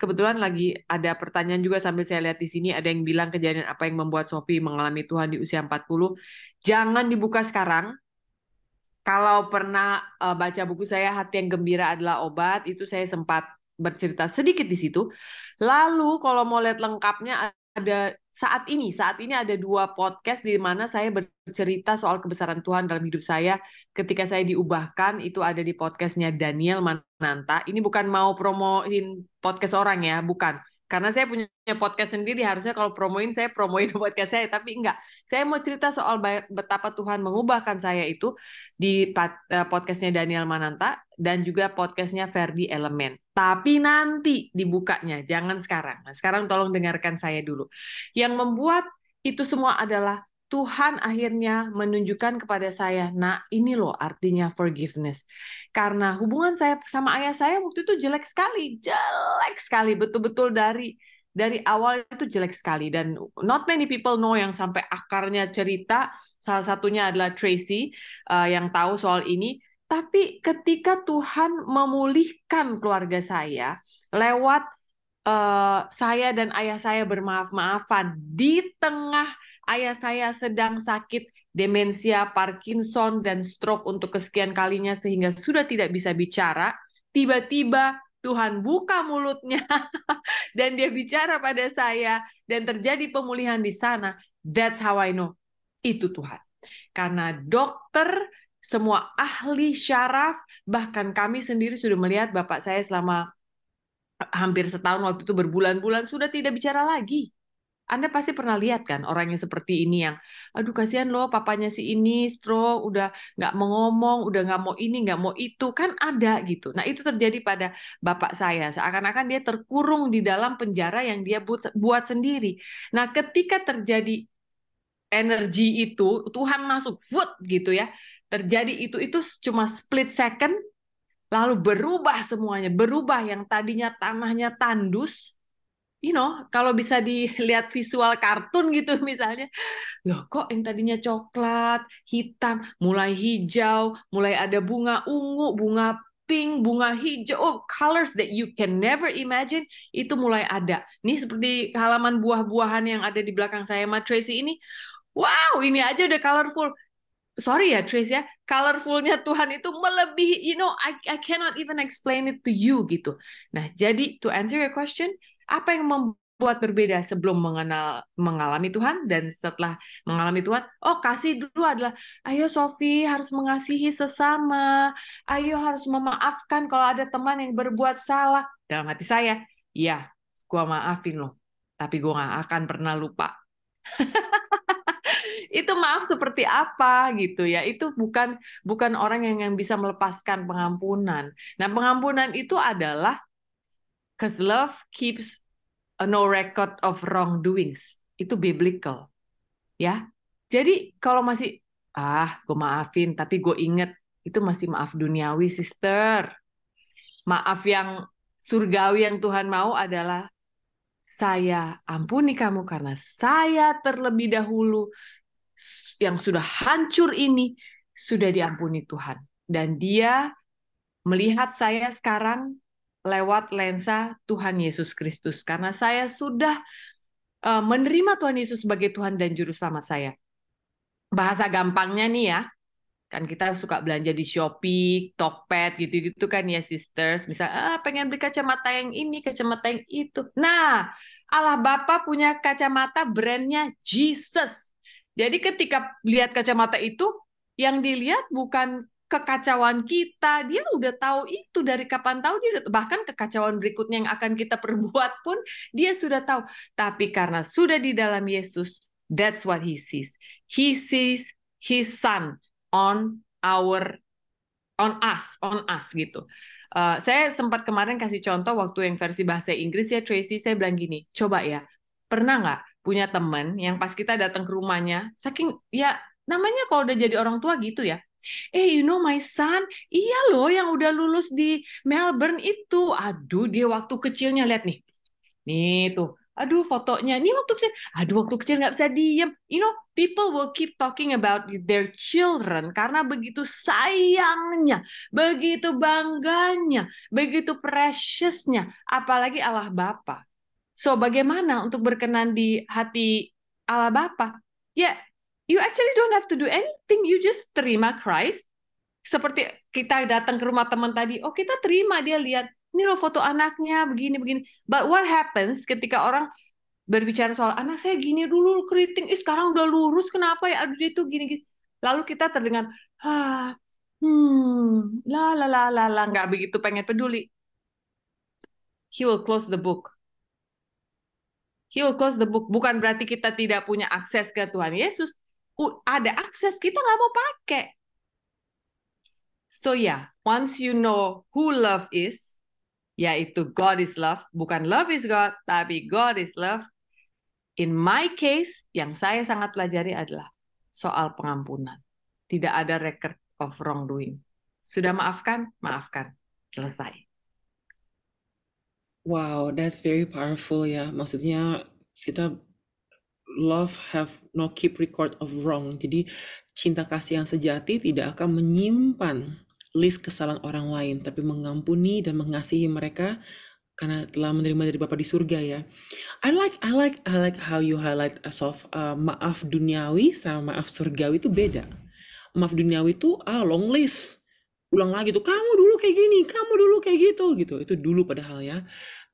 kebetulan lagi ada pertanyaan juga sambil saya lihat di sini ada yang bilang kejadian apa yang membuat Sophie mengalami Tuhan di usia 40. Jangan dibuka sekarang. Kalau pernah baca buku saya Hati yang Gembira Adalah Obat, itu saya sempat bercerita sedikit di situ. Lalu kalau mau lihat lengkapnya ada saat ini ada 2 podcast di mana saya bercerita soal kebesaran Tuhan dalam hidup saya ketika saya diubahkan, itu ada di podcastnya Daniel Mananta. Ini bukan mau promoin podcast orang ya, bukan. Karena saya punya podcast sendiri, harusnya kalau saya promoin podcast saya, tapi enggak. Saya mau cerita soal betapa Tuhan mengubahkan saya itu di podcastnya Daniel Mananta dan juga podcastnya Ferdi Elemen. Tapi nanti dibukanya, jangan sekarang. Nah, sekarang tolong dengarkan saya dulu. Yang membuat itu semua adalah Tuhan akhirnya menunjukkan kepada saya, nah ini loh artinya forgiveness. Karena hubungan saya sama ayah saya waktu itu jelek sekali, betul-betul dari awal itu jelek sekali. Dan not many people know yang sampai akarnya cerita, salah satunya adalah Tracy yang tahu soal ini. Tapi ketika Tuhan memulihkan keluarga saya lewat saya dan ayah saya bermaaf-maafan di tengah ayah saya sedang sakit demensia, Parkinson, dan stroke untuk kesekian kalinya sehingga sudah tidak bisa bicara, tiba-tiba Tuhan buka mulutnya dan dia bicara pada saya dan terjadi pemulihan di sana. That's how I know itu Tuhan. Karena dokter, semua ahli syaraf, bahkan kami sendiri sudah melihat bapak saya selama hampir setahun, waktu itu berbulan-bulan sudah tidak bicara lagi. Anda pasti pernah lihat kan orang yang seperti ini yang, aduh kasihan loh papanya si ini stroke, udah nggak mau ngomong, udah nggak mau ini, nggak mau itu, kan ada gitu. Nah itu terjadi pada bapak saya, seakan-akan dia terkurung di dalam penjara yang dia buat sendiri. Nah ketika terjadi energi itu, Tuhan masuk, foot gitu ya, terjadi itu cuma split second, lalu berubah semuanya, berubah yang tadinya tanahnya tandus, kalau bisa dilihat visual kartun gitu misalnya, loh kok yang tadinya coklat, hitam, mulai hijau, mulai ada bunga ungu, bunga pink, bunga hijau, colors that you can never imagine, itu mulai ada. Nih seperti halaman buah-buahan yang ada di belakang saya sama Tracy ini, wow ini aja udah colorful. Sorry ya Tracy ya, colorfulnya Tuhan itu melebihi, I cannot even explain it to you gitu. Nah jadi to answer your question, apa yang membuat berbeda sebelum mengalami Tuhan dan setelah mengalami Tuhan? Oh, kasih dulu adalah, ayo Sophie harus mengasihi sesama, ayo harus memaafkan kalau ada teman yang berbuat salah. Dalam hati saya, ya, gua maafin loh, tapi gua nggak akan pernah lupa. Itu maaf seperti apa gitu ya? Itu bukan orang yang bisa melepaskan pengampunan. Nah, pengampunan itu adalah because love keeps no record of wrongdoings. Itu biblical, ya. Jadi kalau masih gue maafin tapi gue inget, itu masih maaf duniawi, sister. Maaf yang surgawi yang Tuhan mau adalah saya ampuni kamu karena saya terlebih dahulu yang sudah hancur ini sudah diampuni Tuhan. Dan dia melihat saya sekarang lewat lensa Tuhan Yesus Kristus. Karena saya sudah menerima Tuhan Yesus sebagai Tuhan dan Juru Selamat saya. Bahasa gampangnya nih ya, kan kita suka belanja di Shopee, Tokped gitu-gitu kan ya sisters. Misal, pengen beli kacamata yang ini, kacamata yang itu. Nah, Allah Bapa punya kacamata brandnya Jesus. Jadi ketika lihat kacamata itu, yang dilihat bukan kekacauan kita, dia udah tahu itu dari kapan tahu, dia udah, bahkan kekacauan berikutnya yang akan kita perbuat pun dia sudah tahu. Tapi karena sudah di dalam Yesus, that's what he sees. He sees his son on us gitu. Saya sempat kemarin kasih contoh waktu yang versi bahasa Inggris ya Tracy, saya bilang gini, coba ya, pernah nggak punya teman yang pas kita datang ke rumahnya, saking ya namanya kalau udah jadi orang tua gitu ya, my son, iya loh yang udah lulus di Melbourne itu, aduh dia waktu kecilnya lihat nih tuh, aduh fotonya, ini waktu kecil, waktu kecil nggak bisa diem. People will keep talking about their children karena begitu sayangnya, begitu bangganya, begitu preciousnya, apalagi Allah Bapa. So, bagaimana untuk berkenan di hati Allah Bapa? Ya, you actually don't have to do anything, you just terima Christ. Seperti kita datang ke rumah teman tadi, kita terima, dia lihat, ini loh foto anaknya, begini-begini. But what happens ketika orang berbicara soal anak saya gini dulu keriting, sekarang udah lurus, kenapa ya? Aduh itu gini-gini. Lalu kita terdengar, nggak begitu pengen peduli. He will close the book. He will close the book. Bukan berarti kita tidak punya akses ke Tuhan Yesus. Ada akses, kita nggak mau pakai. So once you know who love is, yaitu God is love, bukan love is God, tapi God is love. In my case, yang saya sangat pelajari adalah soal pengampunan. Tidak ada record of wrongdoing. Sudah maafkan, maafkan. Selesai. Wow, that's very powerful ya. Maksudnya kita love have no keep record of wrong. Jadi cinta kasih yang sejati tidak akan menyimpan list kesalahan orang lain, tapi mengampuni dan mengasihi mereka karena telah menerima dari Bapa di surga ya. I like how you highlight maaf duniawi sama maaf surgawi itu beda. Maaf duniawi itu long list. ulang lagi tuh, kamu dulu kayak gini, kamu dulu kayak gitu gitu. Itu dulu padahal ya.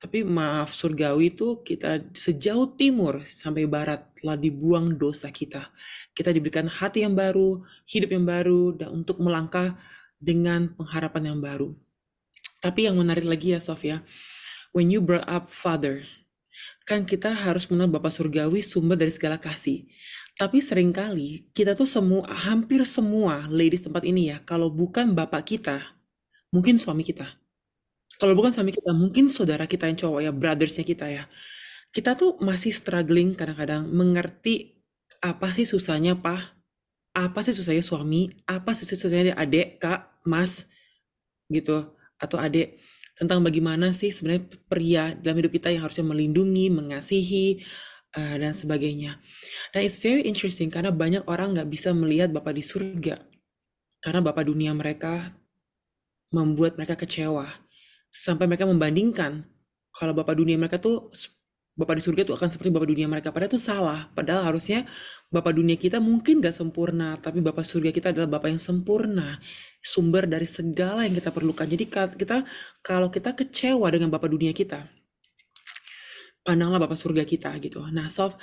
Tapi maaf surgawi itu kita sejauh timur sampai barat telah dibuang dosa kita. Kita diberikan hati yang baru, hidup yang baru, dan untuk melangkah dengan pengharapan yang baru. Tapi yang menarik lagi ya Sofia, when you brought up Father, kan kita harus mengenal Bapa Surgawi sumber dari segala kasih. Tapi seringkali kita tuh semua, hampir semua ladies tempat ini ya, kalau bukan bapak kita, mungkin suami kita. Kalau bukan suami kita, mungkin saudara kita yang cowok ya, brothersnya kita ya. Kita tuh masih struggling kadang-kadang mengerti apa sih susahnya apa sih susahnya suami, apa sih susahnya adik, kak, mas, gitu, atau adik. Tentang bagaimana sih sebenarnya pria dalam hidup kita yang harusnya melindungi, mengasihi, dan sebagainya. Dan it's very interesting karena banyak orang nggak bisa melihat Bapa di surga. Karena Bapa dunia mereka membuat mereka kecewa. Sampai mereka membandingkan kalau Bapa dunia mereka tuh Bapa di surga tuh akan seperti Bapa dunia mereka. Padahal itu salah. Padahal harusnya Bapa dunia kita mungkin gak sempurna, tapi Bapa surga kita adalah Bapa yang sempurna. Sumber dari segala yang kita perlukan. Jadi kalau kita kecewa dengan Bapa dunia kita, pandanglah Bapa surga kita gitu. Nah, Sof,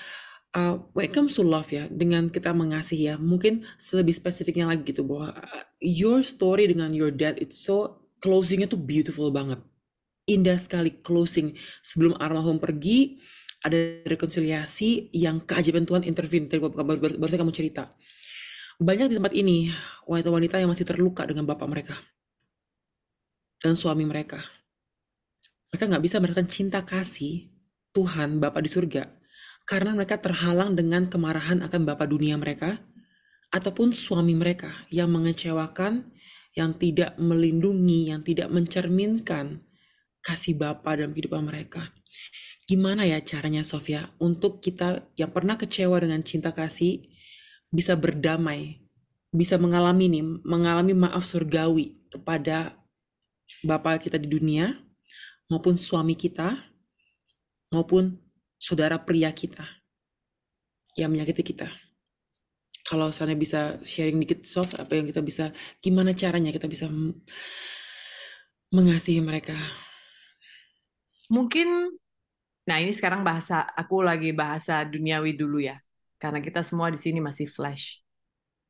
when it comes to love ya, dengan kita mengasihi ya, mungkin lebih spesifiknya lagi gitu bahwa your story dengan your dad it's so closingnya tuh beautiful banget, indah sekali closing. Sebelum almarhum pergi, ada rekonsiliasi yang keajaiban Tuhan intervene. Tadi baru kamu cerita. Banyak di tempat ini wanita-wanita yang masih terluka dengan bapak mereka dan suami mereka. Mereka nggak bisa mendapatkan cinta kasih Tuhan Bapa di surga karena mereka terhalang dengan kemarahan akan Bapa dunia mereka ataupun suami mereka yang mengecewakan, yang tidak melindungi, yang tidak mencerminkan kasih Bapa dalam kehidupan mereka. Gimana ya caranya Sofia untuk kita yang pernah kecewa dengan cinta kasih bisa berdamai, bisa mengalami maaf surgawi kepada Bapa kita di dunia maupun suami kita maupun saudara pria kita yang menyakiti kita. Kalau sana bisa sharing dikit Sof, apa yang kita bisa, gimana caranya kita bisa mengasihi mereka. Mungkin, nah ini sekarang aku lagi bahasa duniawi dulu ya. Karena kita semua di sini masih flash.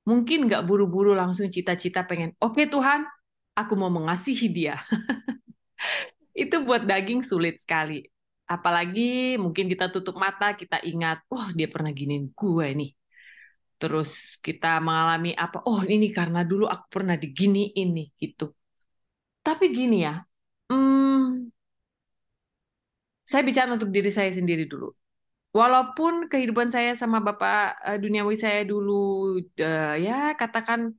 Mungkin nggak buru-buru langsung cita-cita pengen, oke Tuhan, aku mau mengasihi dia. Itu buat daging sulit sekali. Apalagi mungkin kita tutup mata, kita ingat, oh dia pernah giniin gue nih. Terus kita mengalami apa, oh ini karena dulu aku pernah diginiin nih, gitu. Tapi gini ya, hmm, saya bicara untuk diri saya sendiri dulu. Walaupun kehidupan saya sama bapak duniawi saya dulu, ya katakan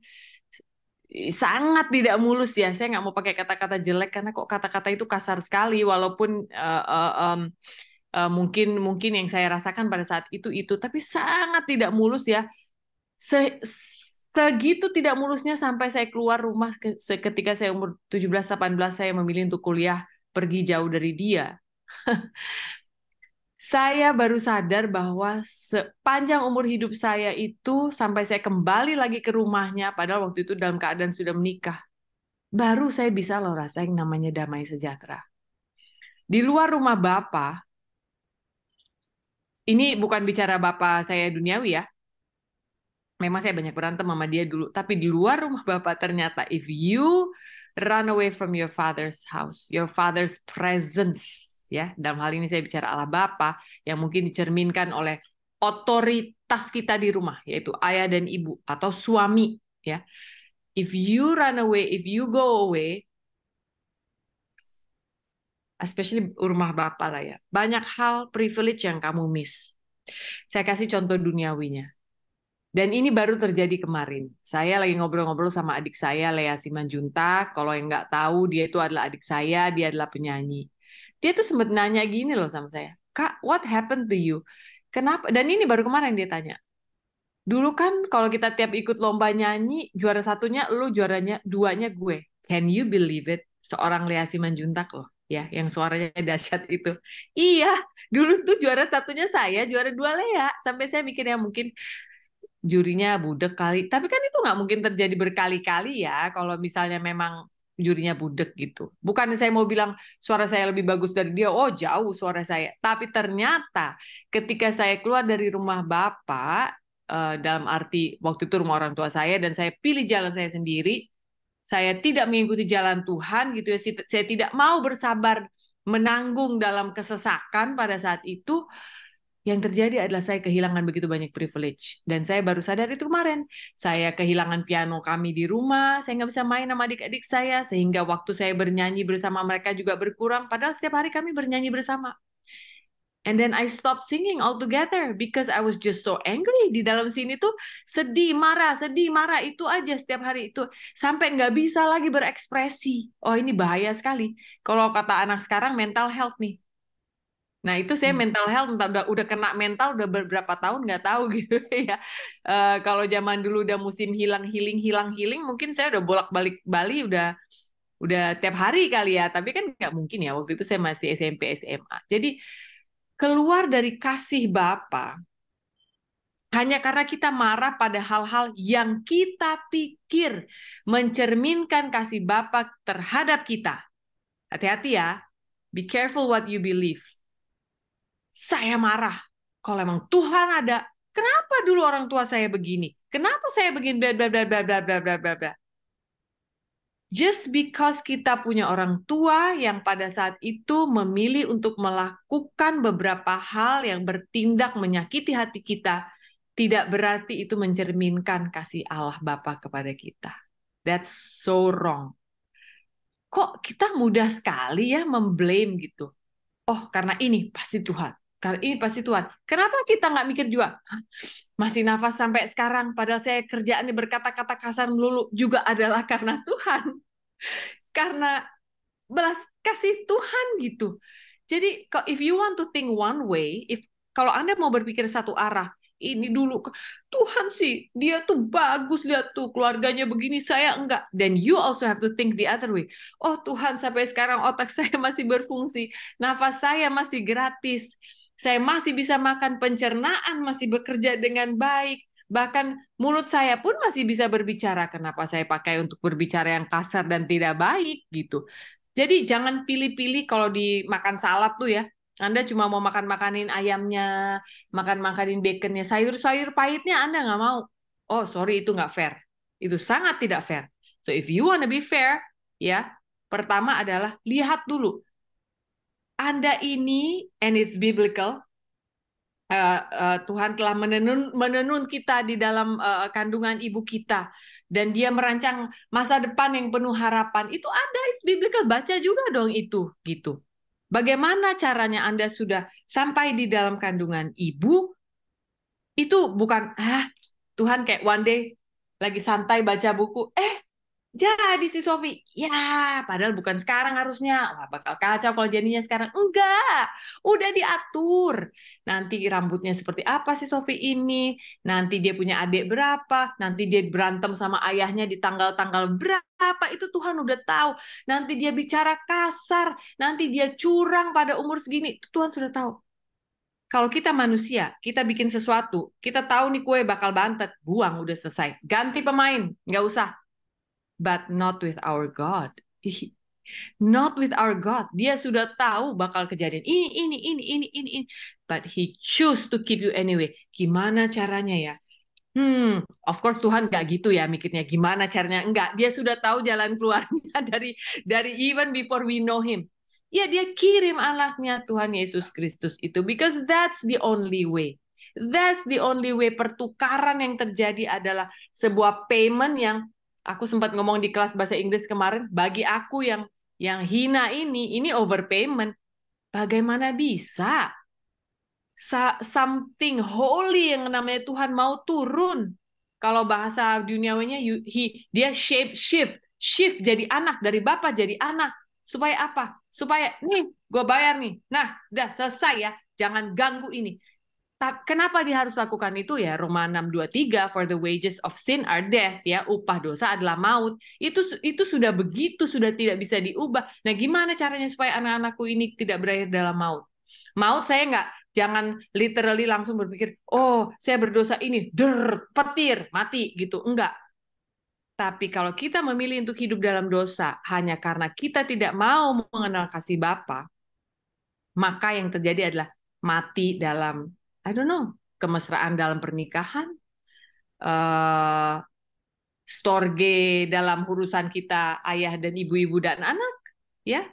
sangat tidak mulus ya. Saya nggak mau pakai kata-kata jelek karena kok kata-kata itu kasar sekali. Walaupun mungkin mungkin yang saya rasakan pada saat itu, tapi sangat tidak mulus ya. Segitu tidak mulusnya sampai saya keluar rumah ketika saya umur 17-18 saya memilih untuk kuliah pergi jauh dari dia. Saya baru sadar bahwa sepanjang umur hidup saya itu sampai saya kembali lagi ke rumahnya padahal waktu itu dalam keadaan sudah menikah. Baru saya bisa loh rasa yang namanya damai sejahtera. Di luar rumah Bapak, ini bukan bicara Bapak saya duniawi ya. Memang saya banyak berantem sama dia dulu. Tapi di luar rumah Bapak ternyata if you run away from your father's house, your father's presence, ya dalam hal ini saya bicara Allah Bapa yang mungkin dicerminkan oleh otoritas kita di rumah, yaitu ayah dan ibu atau suami, ya. If you run away, if you go away, especially rumah Bapak lah ya, banyak hal privilege yang kamu miss. Saya kasih contoh duniawinya. Dan ini baru terjadi kemarin. Saya lagi ngobrol-ngobrol sama adik saya, Lea Simanjuntak. Kalau yang nggak tahu, dia itu adalah adik saya, dia adalah penyanyi. Dia tuh sempat nanya gini loh sama saya, Kak, what happened to you? Kenapa? Dan ini baru kemarin dia tanya. Dulu kan kalau kita tiap ikut lomba nyanyi, juara satunya lu, juaranya duanya gue. Can you believe it? Seorang Lea Simanjuntak loh, ya, yang suaranya dahsyat itu. Iya, dulu tuh juara satunya saya, juara dua Lea. Sampai saya mikirnya mungkin jurinya budek kali. Tapi kan itu nggak mungkin terjadi berkali-kali ya kalau misalnya memang jurinya budek gitu. Bukan saya mau bilang suara saya lebih bagus dari dia, oh jauh suara saya. Tapi ternyata ketika saya keluar dari rumah Bapak, dalam arti waktu itu rumah orang tua saya dan saya pilih jalan saya sendiri, saya tidak mengikuti jalan Tuhan gitu ya. Saya tidak mau bersabar menanggung dalam kesesakan pada saat itu. Yang terjadi adalah saya kehilangan begitu banyak privilege. Dan saya baru sadar itu kemarin. Saya kehilangan piano kami di rumah, saya nggak bisa main sama adik-adik saya, sehingga waktu saya bernyanyi bersama mereka juga berkurang, padahal setiap hari kami bernyanyi bersama. And then I stopped singing altogether because I was just so angry. Di dalam sini tuh sedih, marah itu aja setiap hari itu. Sampai nggak bisa lagi berekspresi. Oh ini bahaya sekali. Kalau kata anak sekarang mental health nih. Nah itu saya mental health udah kena mental udah beberapa tahun nggak tahu gitu ya. Kalau zaman dulu udah musim healing mungkin saya udah bolak-balik Bali udah tiap hari kali ya. Tapi kan nggak mungkin ya waktu itu saya masih SMP SMA. Jadi keluar dari kasih Bapa hanya karena kita marah pada hal-hal yang kita pikir mencerminkan kasih Bapa terhadap kita. Hati-hati ya. Be careful what you believe. Saya marah. Kalau emang Tuhan ada, kenapa dulu orang tua saya begini? Kenapa saya begini? Bla bla bla bla bla bla bla bla bla. Just because kita punya orang tua yang pada saat itu memilih untuk melakukan beberapa hal yang bertindak menyakiti hati kita, tidak berarti itu mencerminkan kasih Allah Bapa kepada kita. That's so wrong. Kok kita mudah sekali ya memblame gitu? Oh, karena ini pasti Tuhan. Karena ini pasti Tuhan. Kenapa kita nggak mikir juga? "Hah, masih nafas sampai sekarang, padahal saya kerjaannya berkata-kata kasar melulu juga adalah karena Tuhan. Karena belas kasih Tuhan gitu. Jadi, if you want to think one way, kalau Anda mau berpikir satu arah, ini dulu, Tuhan sih, dia tuh bagus, lihat tuh, keluarganya begini, saya enggak. Then you also have to think the other way. Oh Tuhan, sampai sekarang otak saya masih berfungsi, nafas saya masih gratis, saya masih bisa makan, pencernaan masih bekerja dengan baik, bahkan mulut saya pun masih bisa berbicara. Kenapa saya pakai untuk berbicara yang kasar dan tidak baik gitu? Jadi jangan pilih-pilih kalau dimakan salad tuh ya. Anda cuma mau makan-makanin ayamnya, makan-makanin baconnya, sayur-sayur pahitnya Anda nggak mau. Oh, sorry, itu nggak fair. Itu sangat tidak fair. So, if you wanna be fair, ya, pertama adalah lihat dulu. Anda ini, and it's biblical, Tuhan telah menenun kita di dalam kandungan ibu kita. Dan dia merancang masa depan yang penuh harapan. Itu ada, it's biblical. Baca juga dong itu, gitu. Bagaimana caranya Anda sudah sampai di dalam kandungan ibu, itu bukan, Tuhan kayak one day lagi santai baca buku, jadi si Sofi, ya padahal bukan sekarang harusnya. Wah, bakal kacau kalau jadinya sekarang. Enggak, udah diatur. Nanti rambutnya seperti apa si Sofi ini, nanti dia punya adik berapa, nanti dia berantem sama ayahnya di tanggal-tanggal berapa, itu Tuhan udah tahu. Nanti dia bicara kasar, nanti dia curang pada umur segini, itu Tuhan sudah tahu. Kalau kita manusia, kita bikin sesuatu, kita tahu nih kue bakal bantet, buang udah selesai. Ganti pemain, nggak usah. But not with our God. Not with our God. Dia sudah tahu bakal kejadian ini. But He choose to keep you anyway. Gimana caranya ya? Of course Tuhan nggak gitu ya mikirnya. Gimana caranya? Enggak. Dia sudah tahu jalan keluarnya dari even before we know Him. Ya, dia kirim anaknya Tuhan Yesus Kristus itu. Because that's the only way. That's the only way. Pertukaran yang terjadi adalah sebuah payment yang aku sempat ngomong di kelas bahasa Inggris kemarin, bagi aku yang hina ini overpayment. Bagaimana bisa something holy yang namanya Tuhan mau turun? Kalau bahasa duniawinya, dia shift jadi anak, dari Bapa jadi anak. Supaya apa? Supaya, nih, gue bayar nih. Nah, udah selesai ya. Jangan ganggu ini. Kenapa dia harus lakukan itu ya? Roma 6:23, for the wages of sin are death, ya, upah dosa adalah maut. Itu sudah begitu, sudah tidak bisa diubah. Nah, gimana caranya supaya anak-anakku ini tidak berakhir dalam maut? Maut saya Jangan literally langsung berpikir, oh saya berdosa ini, petir, mati gitu. Enggak. Tapi kalau kita memilih untuk hidup dalam dosa hanya karena kita tidak mau mengenal kasih Bapa, maka yang terjadi adalah mati dalam, I don't know, kemesraan dalam pernikahan, eh storge dalam urusan kita ayah dan ibu-ibu dan anak, ya,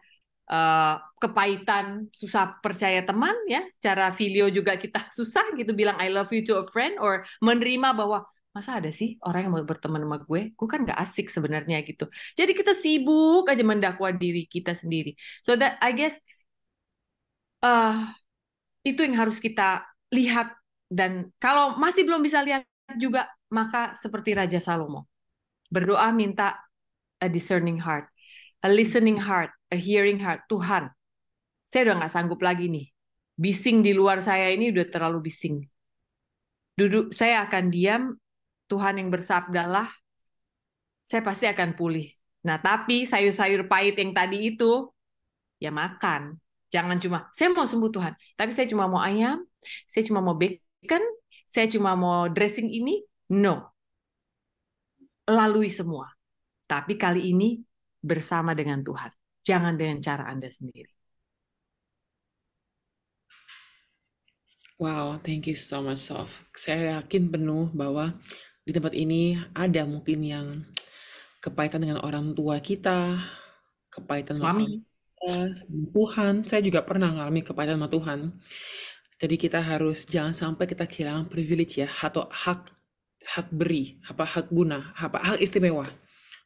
kepahitan, susah percaya teman, ya, secara filio juga kita susah gitu bilang I love you to a friend, or menerima bahwa masa ada sih orang yang mau berteman sama gue kan nggak asik sebenarnya gitu. Jadi kita sibuk aja mendakwa diri kita sendiri. So that I guess uh, itu yang harus kita lihat, dan kalau masih belum bisa lihat juga, maka seperti Raja Salomo, berdoa minta a discerning heart, a listening heart, a hearing heart. Tuhan, saya udah nggak sanggup lagi nih. Bising di luar saya ini udah terlalu bising. Duduk, saya akan diam. Tuhan yang bersabdalah, saya pasti akan pulih. Nah, tapi sayur-sayur pahit yang tadi itu, ya makan. Jangan cuma, saya mau sembuh Tuhan, tapi saya cuma mau ayam, saya cuma mau bacon, saya cuma mau dressing ini. No, lalui semua. Tapi kali ini bersama dengan Tuhan. Jangan dengan cara Anda sendiri. Wow, thank you so much, Sof. Saya yakin penuh bahwa di tempat ini ada mungkin yang kepahitan dengan orang tua kita, kepahitan sama suami Suami. kita, sama Tuhan. Saya juga pernah mengalami kepahitan sama Tuhan. Jadi kita harus jangan sampai kita kehilangan privilege ya, atau hak beri, hak guna, hak istimewa.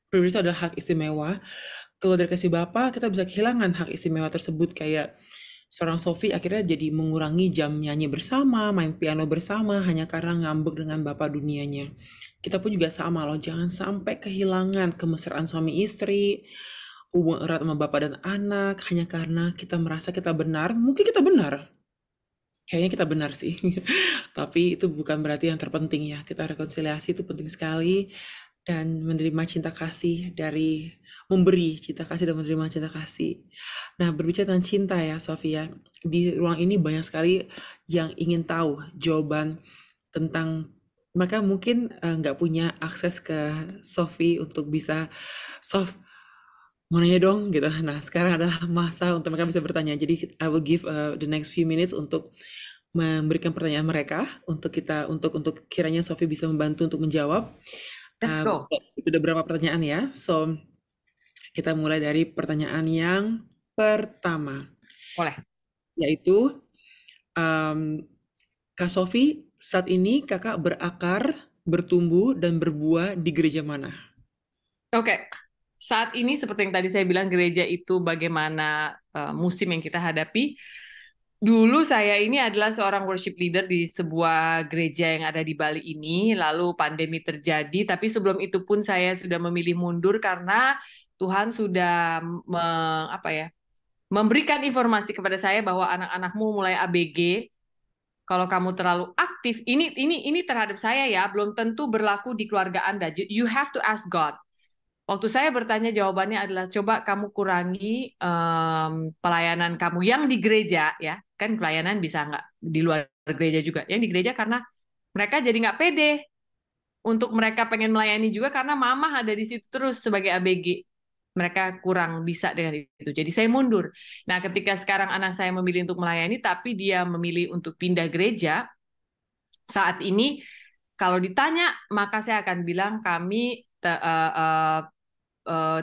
Privilege itu adalah hak istimewa. Kalau dari kasih Bapa, kita bisa kehilangan hak istimewa tersebut, kayak seorang Sophie akhirnya jadi mengurangi jam nyanyi bersama, main piano bersama, hanya karena ngambek dengan Bapa dunianya. Kita pun juga sama loh, jangan sampai kehilangan kemesraan suami istri, hubungan erat sama Bapak dan anak, hanya karena kita merasa kita benar. Mungkin kita benar, kayaknya kita benar sih. Tapi itu bukan berarti yang terpenting ya. Kita rekonsiliasi itu penting sekali. Dan menerima cinta kasih dari memberi cinta kasih dan menerima cinta kasih. Nah, berbicara tentang cinta ya, Sofia. Di ruang ini banyak sekali yang ingin tahu jawaban tentang, mereka mungkin nggak punya akses ke Sophie untuk bisa, Sof, mau nanya dong gitu. Nah, sekarang adalah masa untuk mereka bisa bertanya. Jadi I will give the next few minutes untuk memberikan pertanyaan mereka untuk kita, untuk kiranya Sophie bisa membantu untuk menjawab. Let's go. Udah berapa pertanyaan ya? So kita mulai dari pertanyaan yang pertama. Boleh. Yaitu Kak Sophie, saat ini kakak berakar, bertumbuh dan berbuah di gereja mana? Oke. Saat ini seperti yang tadi saya bilang, gereja itu bagaimana musim yang kita hadapi. Dulu saya ini adalah seorang worship leader di sebuah gereja yang ada di Bali ini, lalu pandemi terjadi, tapi sebelum itu pun saya sudah memilih mundur karena Tuhan sudah memberikan informasi kepada saya bahwa anak-anakmu mulai ABG. Kalau kamu terlalu aktif, ini terhadap saya ya, belum tentu berlaku di keluarga Anda. You have to ask God. Waktu saya bertanya, jawabannya adalah coba kamu kurangi pelayanan kamu yang di gereja, ya kan pelayanan bisa nggak di luar gereja juga, yang di gereja karena mereka jadi nggak pede untuk mereka pengen melayani juga karena mama ada di situ terus sebagai ABG, mereka kurang bisa dengan itu, jadi saya mundur. Nah, ketika sekarang anak saya memilih untuk melayani tapi dia memilih untuk pindah gereja, saat ini kalau ditanya maka saya akan bilang kami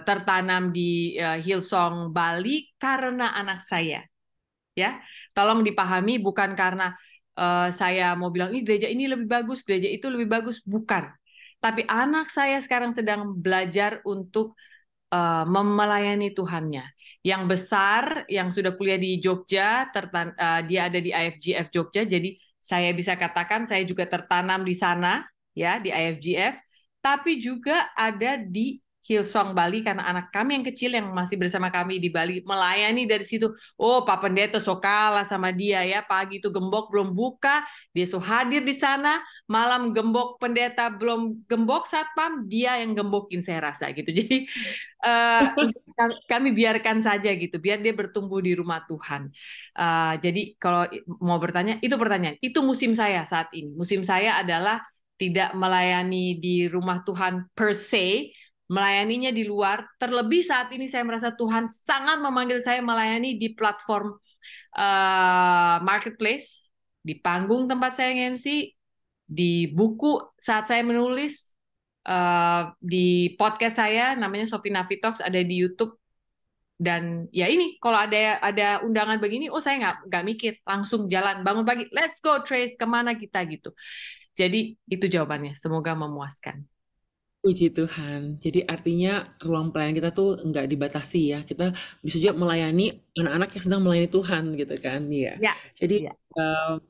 tertanam di Hillsong Bali karena anak saya. Ya, tolong dipahami, bukan karena saya mau bilang ini gereja ini lebih bagus, gereja itu lebih bagus, bukan. Tapi anak saya sekarang sedang belajar untuk memelayani Tuhannya. Yang besar, yang sudah kuliah di Jogja, dia ada di IFGF Jogja, jadi saya bisa katakan saya juga tertanam di sana, ya, di IFGF, tapi juga ada di Hillsong Bali karena anak kami yang kecil yang masih bersama kami di Bali melayani dari situ. Oh, Pak Pendeta so kalah sama dia ya. Pagi itu gembok belum buka, dia so hadir di sana. Malam gembok pendeta belum gembok satpam, dia yang gembokin saya rasa gitu. Jadi eh, kami biarkan saja gitu, biar dia bertumbuh di rumah Tuhan. Jadi kalau mau bertanya, itu pertanyaan. Itu musim saya saat ini. Musim saya adalah tidak melayani di rumah Tuhan per se, melayaninya di luar. Terlebih saat ini saya merasa Tuhan sangat memanggil saya melayani di platform marketplace, di panggung tempat saya MC, di buku saat saya menulis, di podcast saya namanya Sophie Navi Talks ada di YouTube. Dan ya ini kalau ada undangan begini, oh saya nggak mikir, langsung jalan bangun pagi, let's go Trace kemana kita gitu. Jadi itu jawabannya. Semoga memuaskan. Puji Tuhan. Jadi artinya ruang pelayanan kita tuh nggak dibatasi ya. Kita bisa juga melayani anak-anak yang sedang melayani Tuhan gitu kan. Iya. Ya, Jadi ya.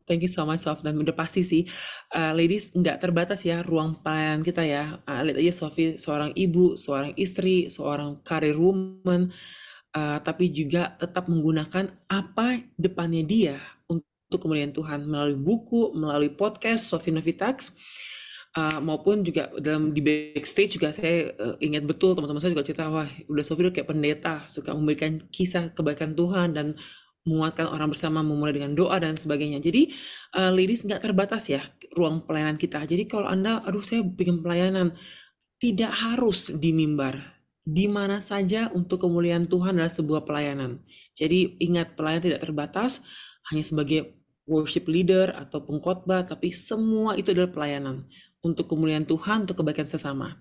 thank you so much Sof. Dan udah pasti sih ladies nggak terbatas ya ruang pelayanan kita ya. Lihat aja Sofi seorang ibu, seorang istri, seorang career woman. Tapi juga tetap menggunakan apa depannya dia untuk kemuliaan Tuhan melalui buku, melalui podcast Sofi Novitax, maupun juga di backstage juga saya ingat betul teman-teman saya juga cerita, wah udah Sofi udah kayak pendeta, suka memberikan kisah kebaikan Tuhan dan menguatkan orang bersama, memulai dengan doa dan sebagainya. Jadi ladies nggak terbatas ya ruang pelayanan kita. Jadi kalau Anda, aduh saya bikin pelayanan, tidak harus di mimbar. Di mana saja untuk kemuliaan Tuhan adalah sebuah pelayanan. Jadi ingat, pelayanan tidak terbatas hanya sebagai worship leader atau pengkhotbah, tapi semua itu adalah pelayanan untuk kemuliaan Tuhan, untuk kebaikan sesama.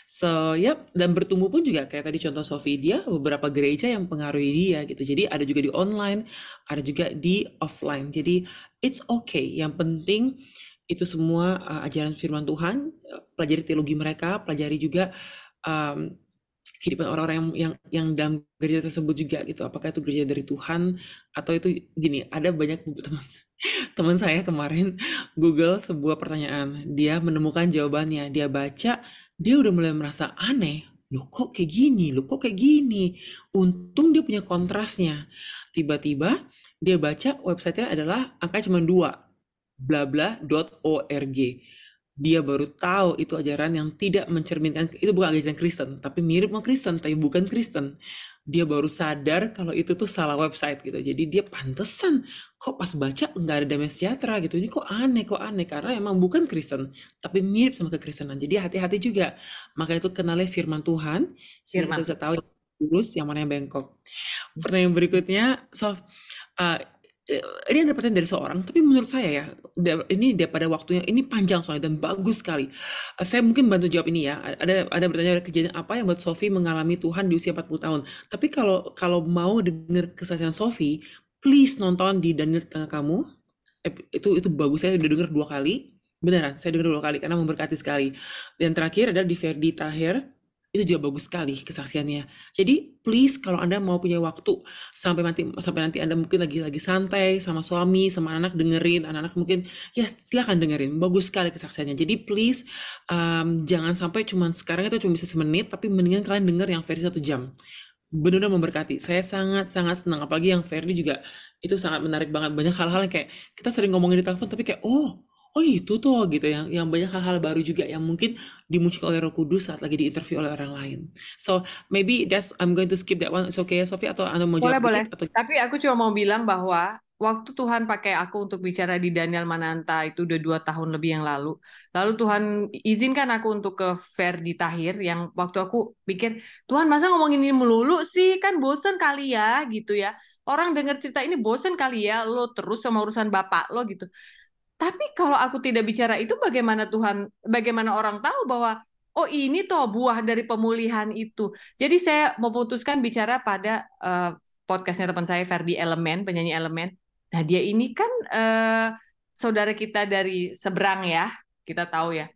So, dan bertumbuh pun juga kayak tadi contoh Sofi, dia beberapa gereja yang pengaruhi dia gitu. Jadi ada juga di online, ada juga di offline. Jadi it's okay. Yang penting itu semua ajaran firman Tuhan, pelajari teologi mereka, pelajari juga um, kehidupan orang-orang yang dalam gereja tersebut juga gitu. Apakah itu gereja dari Tuhan atau itu gini, ada banyak teman saya kemarin Google sebuah pertanyaan, dia menemukan jawabannya, dia baca, dia udah mulai merasa aneh. Loh kok kayak gini, loh kok kayak gini. Untung dia punya kontrasnya. Tiba-tiba dia baca websitenya adalah angka cuma 2, blabla.org. Dia baru tahu itu ajaran yang tidak mencerminkan, itu bukan ajaran Kristen, tapi mirip sama Kristen, tapi bukan Kristen. Dia baru sadar kalau itu tuh salah website gitu. Jadi dia pantesan kok pas baca nggak ada damai sejahtera gitu. Ini kok aneh, karena emang bukan Kristen, tapi mirip sama kekristenan. Jadi hati-hati juga. Maka itu kenali firman Tuhan, sehingga kita Firman. bisa tahu yang lurus, yang mana yang bengkok. Pertanyaan berikutnya, Sof, uh, ini ada pertanyaan dari seorang, tapi menurut saya ya, ini dia pada waktunya, ini panjang soalnya dan bagus sekali. Saya mungkin bantu jawab ini ya. Ada bertanya kejadian apa yang buat Sofi mengalami Tuhan di usia 40 tahun. Tapi kalau mau dengar kesaksian Sofi, please nonton di Daniel Tengah Kamu. Itu bagus, saya udah denger 2 kali. Beneran, saya denger 2 kali karena memberkati sekali. Dan terakhir adalah di Ferdi Tahir, itu juga bagus sekali kesaksiannya. Jadi please kalau Anda mau punya waktu sampai nanti Anda mungkin lagi santai sama suami, sama anak, dengerin anak-anak mungkin, ya silakan dengerin, bagus sekali kesaksiannya. Jadi please jangan sampai cuman sekarang itu cuma bisa semenit, tapi mendingan kalian denger yang versi 1 jam. Benar-benar memberkati. Saya sangat-sangat senang, apalagi yang Ferdi juga itu sangat menarik banget. Banyak hal-hal yang kayak kita sering ngomongin di telepon tapi kayak oh itu tuh gitu, yang banyak hal-hal baru juga yang mungkin dimunculkan oleh Roh Kudus saat lagi diinterview oleh orang lain. So maybe I'm going to skip that one. It's okay ya Sofi, atau Anda mau Boleh, jawab boleh. dikit atau Tapi aku cuma mau bilang bahwa waktu Tuhan pakai aku untuk bicara di Daniel Mananta itu udah 2 tahun lebih yang lalu. Lalu Tuhan izinkan aku untuk ke Ferdi Tahir yang waktu aku pikir, Tuhan masa ngomongin ini melulu sih? Kan bosen kali ya gitu ya. Orang dengar cerita ini bosen kali ya, lo terus sama urusan bapak lo gitu. Tapi kalau aku tidak bicara itu, bagaimana orang tahu bahwa oh ini toh buah dari pemulihan itu. Jadi saya memutuskan bicara pada podcastnya teman saya Ferdi Elemen, penyanyi Elemen. Nah dia ini kan saudara kita dari seberang ya, kita tahu ya.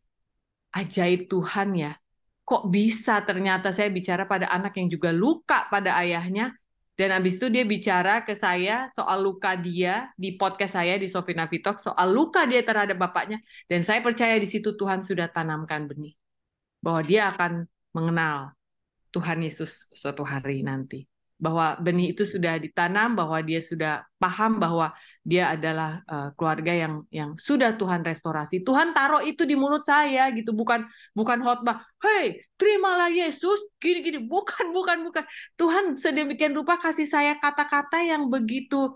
Ajaib Tuhan ya. Kok bisa ternyata saya bicara pada anak yang juga luka pada ayahnya. Dan habis itu dia bicara ke saya soal luka dia di podcast saya di Sofina Vitok, soal luka dia terhadap bapaknya. Dan saya percaya di situ Tuhan sudah tanamkan benih. Bahwa dia akan mengenal. Tuhan Yesus suatu hari nanti. Bahwa benih itu sudah ditanam, bahwa dia sudah paham bahwa dia adalah keluarga yang sudah Tuhan restorasi. Tuhan taruh itu di mulut saya gitu, bukan khotbah. Hei, terimalah Yesus, gini-gini. Bukan. Tuhan sedemikian rupa kasih saya kata-kata yang begitu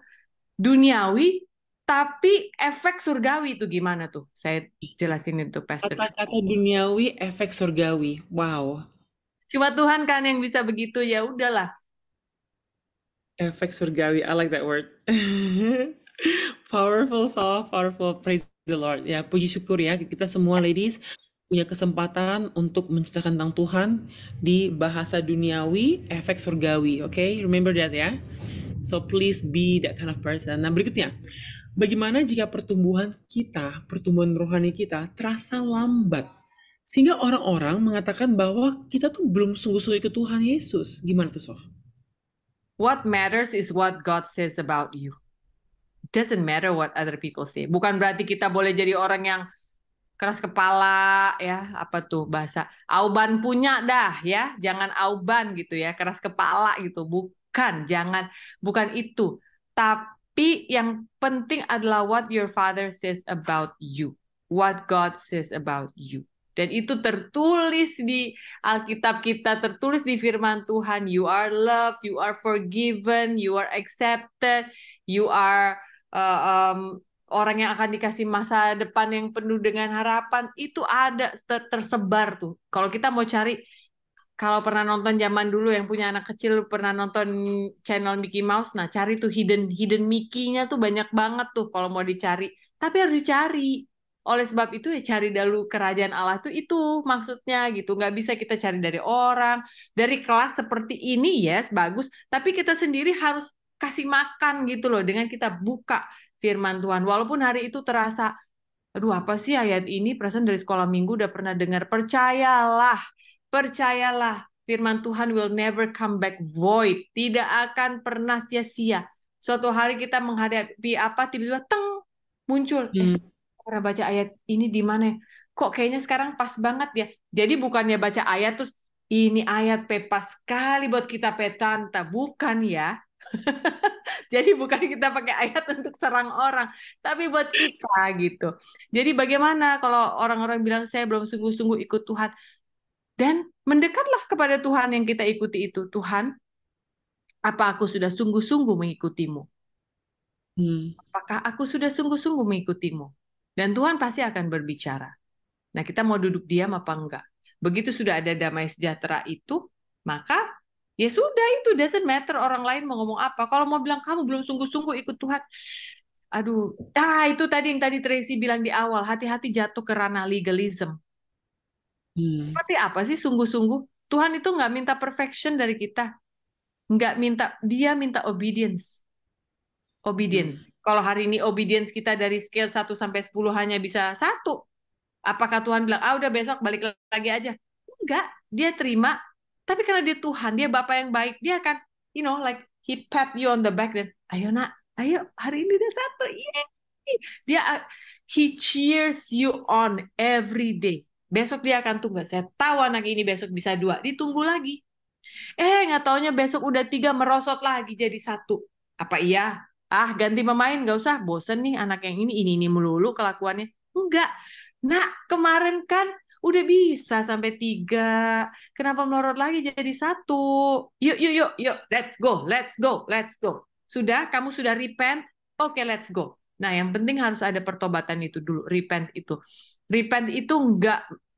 duniawi, tapi efek surgawi itu gimana tuh? Saya jelasin itu, Pastor. Kata-kata duniawi, efek surgawi. Wow. Cuma Tuhan kan yang bisa begitu, ya udahlah. Efek surgawi. I like that word. Powerful, so powerful. Praise the Lord. Ya, puji syukur ya. Kita semua ladies punya kesempatan untuk menceritakan tentang Tuhan di bahasa duniawi, efek surgawi. Oke, remember that ya. So please be that kind of person. Nah, berikutnya. Bagaimana jika pertumbuhan kita, pertumbuhan rohani kita terasa lambat? Sehingga orang-orang mengatakan bahwa kita tuh belum sungguh-sungguh ikut Tuhan Yesus. Gimana tuh, Sof? What matters is what God says about you. Doesn't matter what other people say. Bukan berarti kita boleh jadi orang yang keras kepala ya, apa tuh bahasa auban punya dah ya, jangan auban gitu ya, keras kepala gitu. Bukan itu. Tapi yang penting adalah what your father says about you. What God says about you. Dan itu tertulis di Alkitab kita, tertulis di firman Tuhan. You are loved, you are forgiven, you are accepted, you are orang yang akan dikasih masa depan yang penuh dengan harapan. Itu ada tersebar tuh. Kalau kita mau cari, kalau pernah nonton zaman dulu yang punya anak kecil pernah nonton channel Mickey Mouse, nah cari tuh hidden Mickey-nya tuh banyak banget tuh kalau mau dicari. Tapi harus dicari. Oleh sebab itu ya cari dulu kerajaan Allah tuh itu maksudnya gitu. Nggak bisa kita cari dari orang, dari kelas seperti ini yes bagus, tapi kita sendiri harus kasih makan gitu loh dengan kita buka firman Tuhan. Walaupun hari itu terasa, aduh apa sih ayat ini, perasaan dari sekolah minggu udah pernah dengar. Percayalah, firman Tuhan will never come back void. Tidak akan pernah sia-sia. Suatu hari kita menghadapi apa, tiba-tiba teng, muncul. Pernah baca ayat ini di mana ya? Kok kayaknya sekarang pas banget ya. Jadi bukannya baca ayat terus, ini ayat pas sekali buat kita petanta. Bukan ya. Jadi bukan kita pakai ayat untuk serang orang, tapi buat kita gitu. Jadi bagaimana kalau orang-orang bilang saya belum sungguh-sungguh ikut Tuhan, dan mendekatlah kepada Tuhan yang kita ikuti itu. Tuhan, apa aku sudah sungguh-sungguh mengikutimu? Apakah aku sudah sungguh-sungguh mengikutimu? Dan Tuhan pasti akan berbicara. Nah, kita mau duduk diam apa enggak? Begitu sudah ada damai sejahtera itu, maka ya sudah, itu doesn't matter orang lain mau ngomong apa. Kalau mau bilang kamu belum sungguh-sungguh ikut Tuhan, aduh, itu tadi yang tadi Tracy bilang di awal, hati-hati jatuh ke ranah legalism. Seperti apa sih sungguh-sungguh? Tuhan itu nggak minta perfection dari kita. Nggak minta, dia minta obedience. Obedience. Kalau hari ini obedience kita dari scale 1 sampai 10 hanya bisa 1. Apakah Tuhan bilang, udah besok balik lagi aja? Enggak, dia terima. Tapi karena dia Tuhan, dia Bapa yang baik, dia akan, like he pat you on the back dan, ayo nak, ayo hari ini udah 1, yeay. Dia, he cheers you on every day. Besok dia akan tunggu. Saya tahu anak ini besok bisa 2, ditunggu lagi. Nggak taunya besok udah 3 merosot lagi jadi 1. Apa iya? Ganti pemain, nggak usah. Bosen nih anak yang ini melulu kelakuannya. Enggak. Nah, kemarin kan udah bisa sampai 3. Kenapa melorot lagi jadi 1? Yuk. Let's go. Sudah, kamu sudah repent? Oke, let's go. Nah, yang penting harus ada pertobatan itu dulu. Repent itu. Repent itu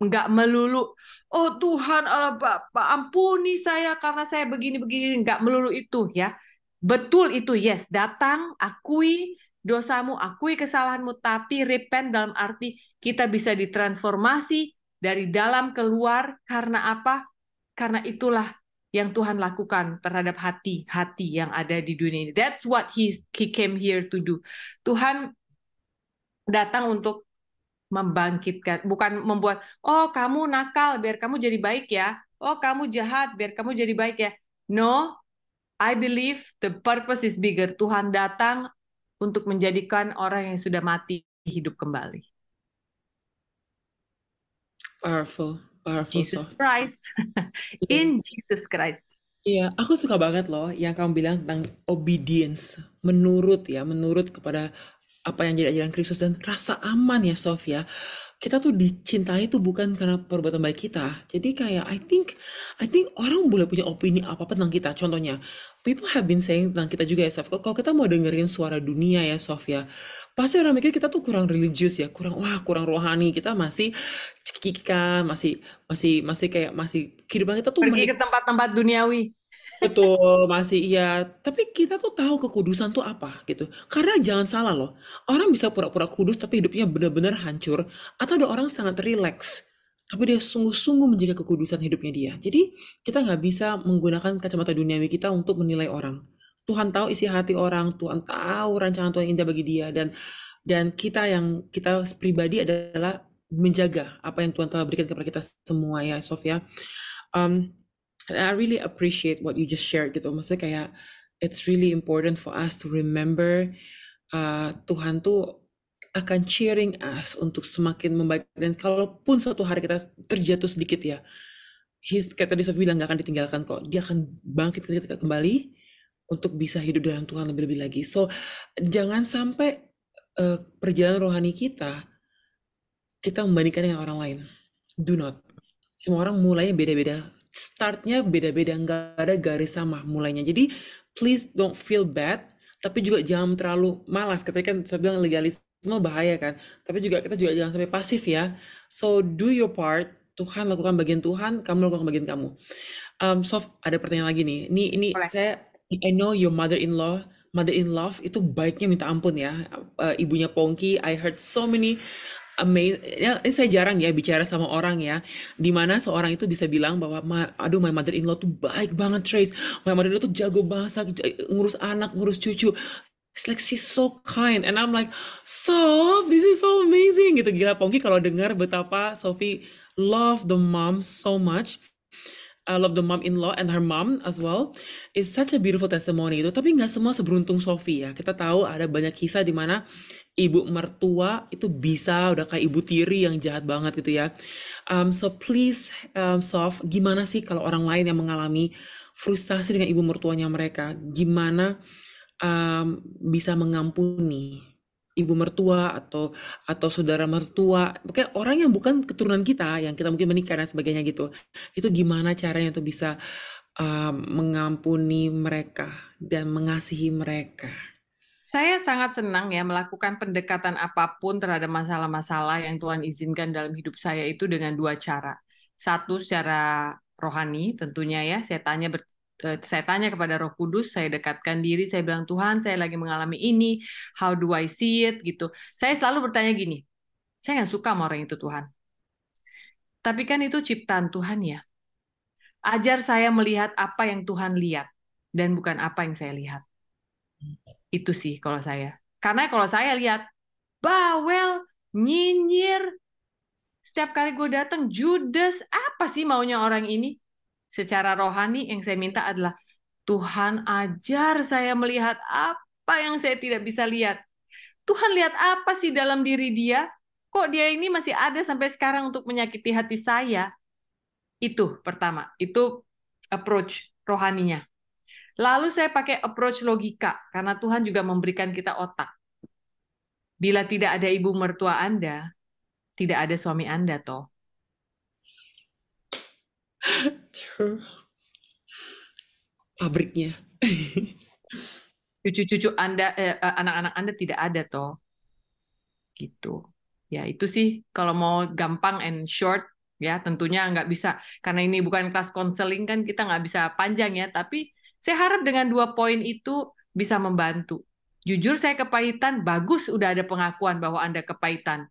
nggak melulu, oh Tuhan Allah Bapa, ampuni saya karena saya begini-begini. Nggak melulu itu ya. Betul itu, yes. Datang, akui dosamu, akui kesalahanmu, tapi repent dalam arti kita bisa ditransformasi dari dalam keluar. Karena apa? Karena itulah yang Tuhan lakukan terhadap hati-hati yang ada di dunia ini. That's what he came here to do. Tuhan datang untuk membangkitkan, bukan membuat, oh kamu nakal biar kamu jadi baik ya, oh kamu jahat biar kamu jadi baik ya. No, I believe the purpose is bigger. Tuhan datang untuk menjadikan orang yang sudah mati hidup kembali. Powerful. Powerful Jesus Sof. Christ. Iya. In Jesus Christ. Iya, aku suka banget loh yang kamu bilang tentang obedience, menurut ya, menurut kepada apa yang jadi ajaran Kristus dan rasa aman ya, Sof ya. Kita tuh dicintai tuh bukan karena perbuatan baik kita. Jadi kayak I think orang boleh punya opini apa-apa tentang kita. Contohnya, people have been saying tentang kita juga ya, Sof. Kalau kita mau dengerin suara dunia ya, Sof ya, pasti orang mikir kita tuh kurang religius ya, kurang rohani. Kita masih cekikikan, masih kayak masih kehidupan kita tuh Pergi ke tempat-tempat duniawi. betul, masih iya. Tapi kita tuh tahu kekudusan tuh apa gitu. Karena jangan salah loh, orang bisa pura-pura kudus tapi hidupnya benar-benar hancur. Atau ada orang sangat rileks, tapi dia sungguh-sungguh menjaga kekudusan hidupnya dia. Jadi kita nggak bisa menggunakan kacamata duniawi kita untuk menilai orang. Tuhan tahu isi hati orang, Tuhan tahu rancangan Tuhan yang indah bagi dia. Dan kita pribadi adalah menjaga apa yang Tuhan telah berikan kepada kita semua ya, Sofia. Um, I really appreciate what you just shared gitu. Maksudnya kayak it's really important for us to remember Tuhan tuh akan cheering us untuk semakin membaik dan kalaupun suatu hari kita terjatuh sedikit ya, kayak tadi Sofi bilang nggak akan ditinggalkan kok. Dia akan bangkit kita kembali untuk bisa hidup dalam Tuhan lebih-lebih lagi. So jangan sampai perjalanan rohani kita membandingkan dengan orang lain. Do not. Semua orang mulainya beda-beda. Startnya beda-beda, nggak ada garis sama mulainya. Jadi please don't feel bad, tapi juga jangan terlalu malas. Ketika kan saya bilang legalisme bahaya kan, tapi juga kita juga jangan sampai pasif ya. So do your part. Tuhan lakukan bagian Tuhan, kamu lakukan bagian kamu. Sof, ada pertanyaan lagi nih. Ini Boleh. I know your mother-in-law itu baiknya minta ampun ya. Ibunya Pongki, I heard so many amazing. Ya, ini saya jarang ya bicara sama orang ya, dimana seorang itu bisa bilang bahwa, aduh my mother-in-law tuh baik banget Trace. My mother-in-law tuh jago bahasa, ngurus anak, ngurus cucu. It's like she's so kind, and I'm like, Sof, this is so amazing gitu. Gila Pongki kalau dengar betapa Sophie love the mom so much. I love the mom-in-law and her mom as well. It's such a beautiful testimony itu. Tapi nggak semua seberuntung Sophie ya. Kita tahu ada banyak kisah di mana ibu mertua itu bisa udah kayak ibu tiri yang jahat banget gitu ya. So please, Sof, gimana sih kalau orang lain yang mengalami frustasi dengan ibu mertuanya mereka? Gimana bisa mengampuni ibu mertua atau saudara mertua, pokoknya orang yang bukan keturunan kita, yang kita mungkin menikah dan sebagainya gitu. Itu gimana caranya untuk bisa mengampuni mereka dan mengasihi mereka? Saya sangat senang ya melakukan pendekatan apapun terhadap masalah-masalah yang Tuhan izinkan dalam hidup saya itu dengan dua cara. Satu secara rohani tentunya ya, saya tanya kepada Roh Kudus, saya dekatkan diri, saya bilang Tuhan, saya lagi mengalami ini, how do I see it gitu. Saya selalu bertanya gini, saya nggak suka sama orang itu Tuhan. Tapi kan itu ciptaan Tuhan ya. Ajar saya melihat apa yang Tuhan lihat dan bukan apa yang saya lihat. Itu sih kalau saya. Karena kalau saya lihat, bawel, nyinyir, setiap kali gue datang, judes, apa sih maunya orang ini? Secara rohani yang saya minta adalah, Tuhan ajar saya melihat apa yang saya tidak bisa lihat. Tuhan lihat apa sih dalam diri dia? Kok dia ini masih ada sampai sekarang untuk menyakiti hati saya? Itu pertama, itu approach rohaninya. Lalu saya pakai approach logika, karena Tuhan juga memberikan kita otak. Bila tidak ada ibu mertua Anda, tidak ada suami Anda, toh. True. Pabriknya. Cucu-cucu Anda, anak-anak Anda tidak ada, toh. Gitu. Ya, itu sih kalau mau gampang and short, ya tentunya nggak bisa. Karena ini bukan kelas konseling kan, kita nggak bisa panjang ya. Tapi saya harap dengan dua poin itu bisa membantu. Jujur saya kepahitan, bagus udah ada pengakuan bahwa Anda kepahitan.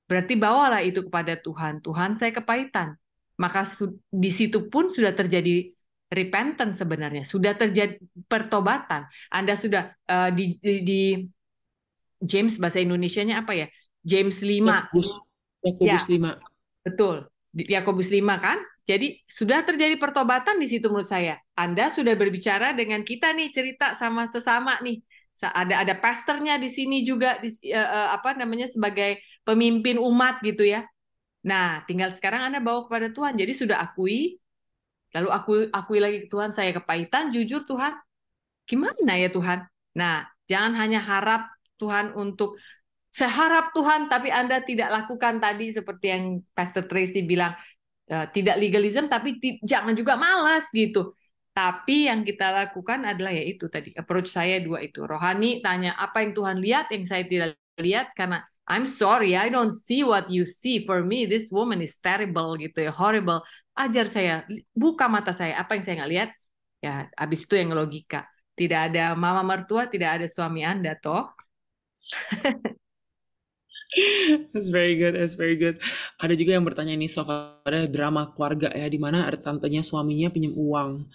Berarti bawalah itu kepada Tuhan. Tuhan, saya kepahitan. Maka di situ pun sudah terjadi repentance sebenarnya. Sudah terjadi pertobatan. Anda sudah di James bahasa Indonesianya apa ya? James 5. Yakobus Ya, 5. betul. Di Yakobus 5 kan? Jadi sudah terjadi pertobatan di situ menurut saya. Anda sudah berbicara dengan kita nih, cerita sama sesama nih. Ada pastornya di sini juga apa namanya sebagai pemimpin umat gitu ya. Nah, tinggal sekarang Anda bawa kepada Tuhan. Jadi sudah akui, lalu akui lagi ke Tuhan, saya kepahitan, jujur Tuhan, gimana ya Tuhan? Nah, jangan hanya harap Tuhan untuk, saya harap Tuhan, tapi Anda tidak lakukan tadi seperti yang Pastor Tracy bilang, tidak legalism, tapi jangan juga malas gitu. Tapi yang kita lakukan adalah yaitu tadi approach saya dua itu. Rohani tanya apa yang Tuhan lihat yang saya tidak lihat, karena I'm sorry, I don't see what you see. For me, this woman is terrible gitu ya, horrible. Ajar saya, buka mata saya, apa yang saya nggak lihat. Ya, habis itu yang logika. Tidak ada mama mertua, tidak ada suami Anda, toh. That's very good, that's very good. Ada juga yang bertanya nih, Sof, ada drama keluarga ya, di mana ada tantenya suaminya pinjam uang.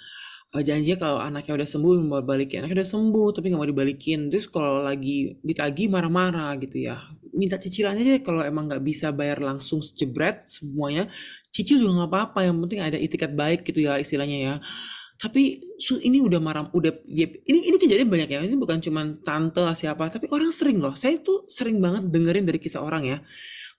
Janjinya kalau anaknya udah sembuh mau balikin, anaknya udah sembuh tapi nggak mau dibalikin. Terus kalau lagi ditagih marah-marah gitu ya. Minta cicilannya aja kalau emang nggak bisa bayar langsung jebret semuanya, cicil juga nggak apa-apa. Yang penting ada itikat baik gitu ya istilahnya ya. Tapi ini udah marah, udah ya, ini kejadian banyak ya. Ini bukan cuma tante lah siapa, tapi orang sering loh. Saya tuh sering banget dengerin dari kisah orang ya.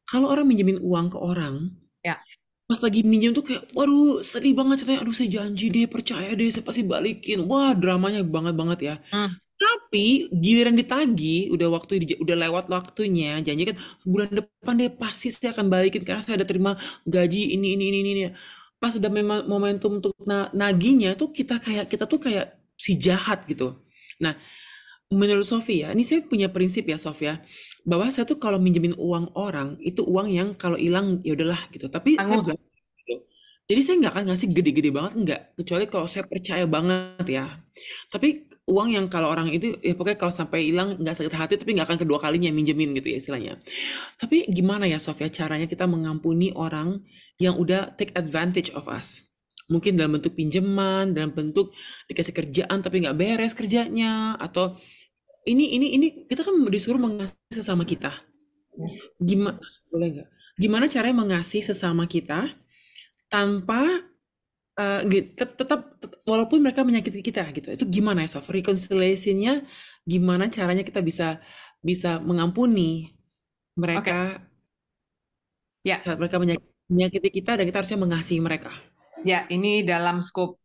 Kalau orang minjemin uang ke orang, Ya. pas lagi minjem tuh kayak, waduh sedih banget ceritanya, aduh saya janji deh, percaya deh, saya pasti balikin. Wah dramanya banget-banget ya. Hmm. Tapi giliran ditagih, udah udah lewat waktunya, janji kan bulan depan deh pasti saya akan balikin karena saya ada terima gaji ini. Pas udah memang momentum untuk nagihnya tuh kita tuh kayak si jahat gitu. Nah, menurut Sofi ya, ini saya punya prinsip ya Sof ya, bahwa saya tuh kalau minjemin uang orang, itu uang yang kalau hilang ya udahlah gitu. Tapi saya Tangguh. bilang gitu. Jadi saya nggak akan ngasih gede-gede banget, enggak. Kecuali kalau saya percaya banget ya. Tapi uang yang kalau orang itu, ya pokoknya kalau sampai hilang nggak sakit hati, tapi nggak akan kedua kalinya minjemin gitu ya istilahnya. Tapi gimana ya Sof ya, caranya kita mengampuni orang yang udah take advantage of us? Mungkin dalam bentuk pinjaman, dalam bentuk dikasih kerjaan tapi nggak beres kerjanya, atau ini kita kan disuruh mengasihi sesama kita. Gimana boleh nggak? Gimana caranya mengasihi sesama kita tanpa walaupun mereka menyakiti kita gitu. Itu gimana ya, Sof? Reconciliation-nya gimana caranya kita bisa bisa mengampuni Oke. mereka Ya. saat mereka menyakiti kita dan kita harusnya mengasihi mereka. Ya, ini dalam skop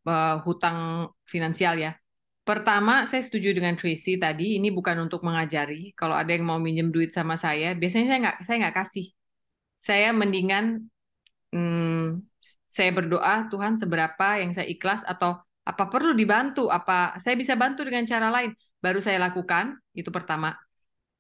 hutang finansial ya. Pertama, saya setuju dengan Tracy tadi. Ini bukan untuk mengajari. Kalau ada yang mau minjem duit sama saya, biasanya saya nggak kasih. Saya mendingan saya berdoa Tuhan seberapa yang saya ikhlas atau apa perlu dibantu, apa saya bisa bantu dengan cara lain, baru saya lakukan. Itu pertama.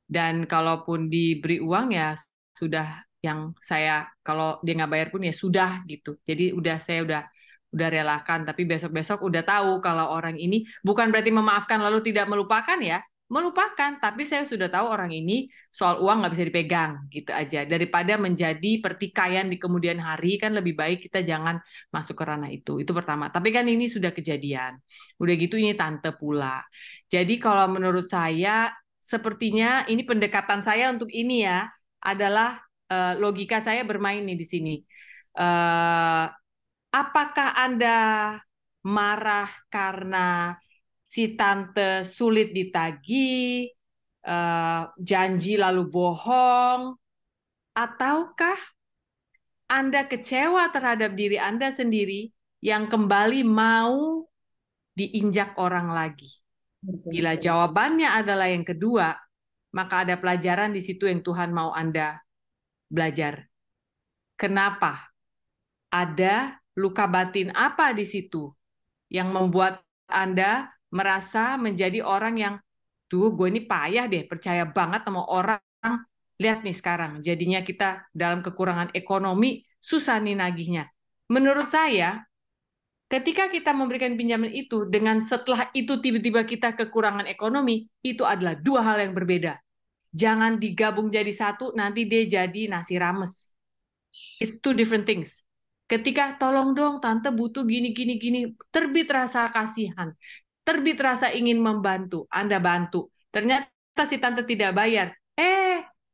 Dan kalaupun diberi uang ya sudah, yang saya kalau dia nggak bayar pun ya sudah gitu. Jadi saya udah relakan. Tapi besok-besok udah tahu kalau orang ini bukan berarti memaafkan lalu tidak melupakan ya. Melupakan, tapi saya sudah tahu orang ini soal uang nggak bisa dipegang gitu aja. Daripada menjadi pertikaian di kemudian hari, kan lebih baik kita jangan masuk ke ranah itu. Itu pertama. Tapi kan ini sudah kejadian. Udah gitu ini tante pula. Jadi kalau menurut saya sepertinya ini pendekatan saya untuk ini ya adalah logika saya bermain nih di sini. Eh, apakah Anda marah karena si tante sulit ditagih, janji lalu bohong, ataukah Anda kecewa terhadap diri Anda sendiri yang kembali mau diinjak orang lagi? Bila jawabannya adalah yang kedua, maka ada pelajaran di situ yang Tuhan mau Anda belajar. Kenapa? Ada luka batin apa di situ yang membuat Anda merasa menjadi orang yang, duh, gue ini payah deh, percaya banget sama orang. Lihat nih sekarang, jadinya kita dalam kekurangan ekonomi, susah nih nagihnya. Menurut saya, ketika kita memberikan pinjaman itu, dengan setelah itu tiba-tiba kita kekurangan ekonomi, itu adalah dua hal yang berbeda. Jangan digabung jadi satu, nanti dia jadi nasi rames. It's two different things. Ketika tolong dong, tante butuh gini, gini, gini, terbit rasa kasihan, terbit rasa ingin membantu, Anda bantu. Ternyata si tante tidak bayar.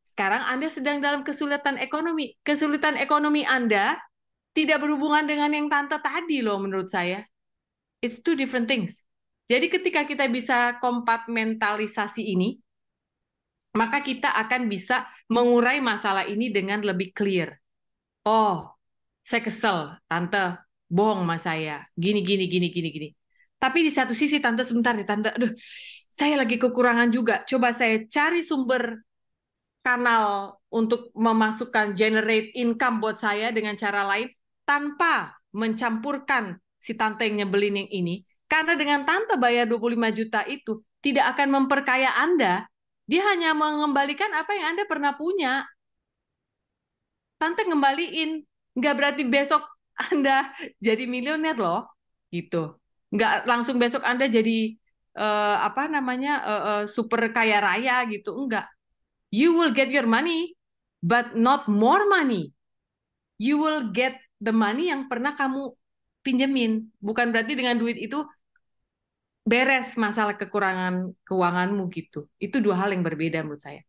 Sekarang Anda sedang dalam kesulitan ekonomi. Kesulitan ekonomi Anda tidak berhubungan dengan yang tante tadi loh menurut saya. It's two different things. Jadi ketika kita bisa kompartmentalisasi ini, maka kita akan bisa mengurai masalah ini dengan lebih clear. oh, saya kesel, tante bohong sama saya, gini, gini, gini, gini, gini. Tapi di satu sisi tante sebentar nih, tante, aduh, saya lagi kekurangan juga. Coba saya cari sumber kanal untuk memasukkan generate income buat saya dengan cara lain tanpa mencampurkan si tante yang nyebelin yang ini. Karena dengan tante bayar 25 juta itu tidak akan memperkaya Anda. Dia hanya mengembalikan apa yang Anda pernah punya. Tante ngembaliin. Nggak berarti besok Anda jadi milioner loh. Gitu. Nggak langsung besok Anda jadi apa namanya super kaya raya gitu. Enggak. You will get your money, but not more money. You will get the money yang pernah kamu pinjemin. Bukan berarti dengan duit itu beres masalah kekurangan keuanganmu gitu. Itu dua hal yang berbeda menurut saya.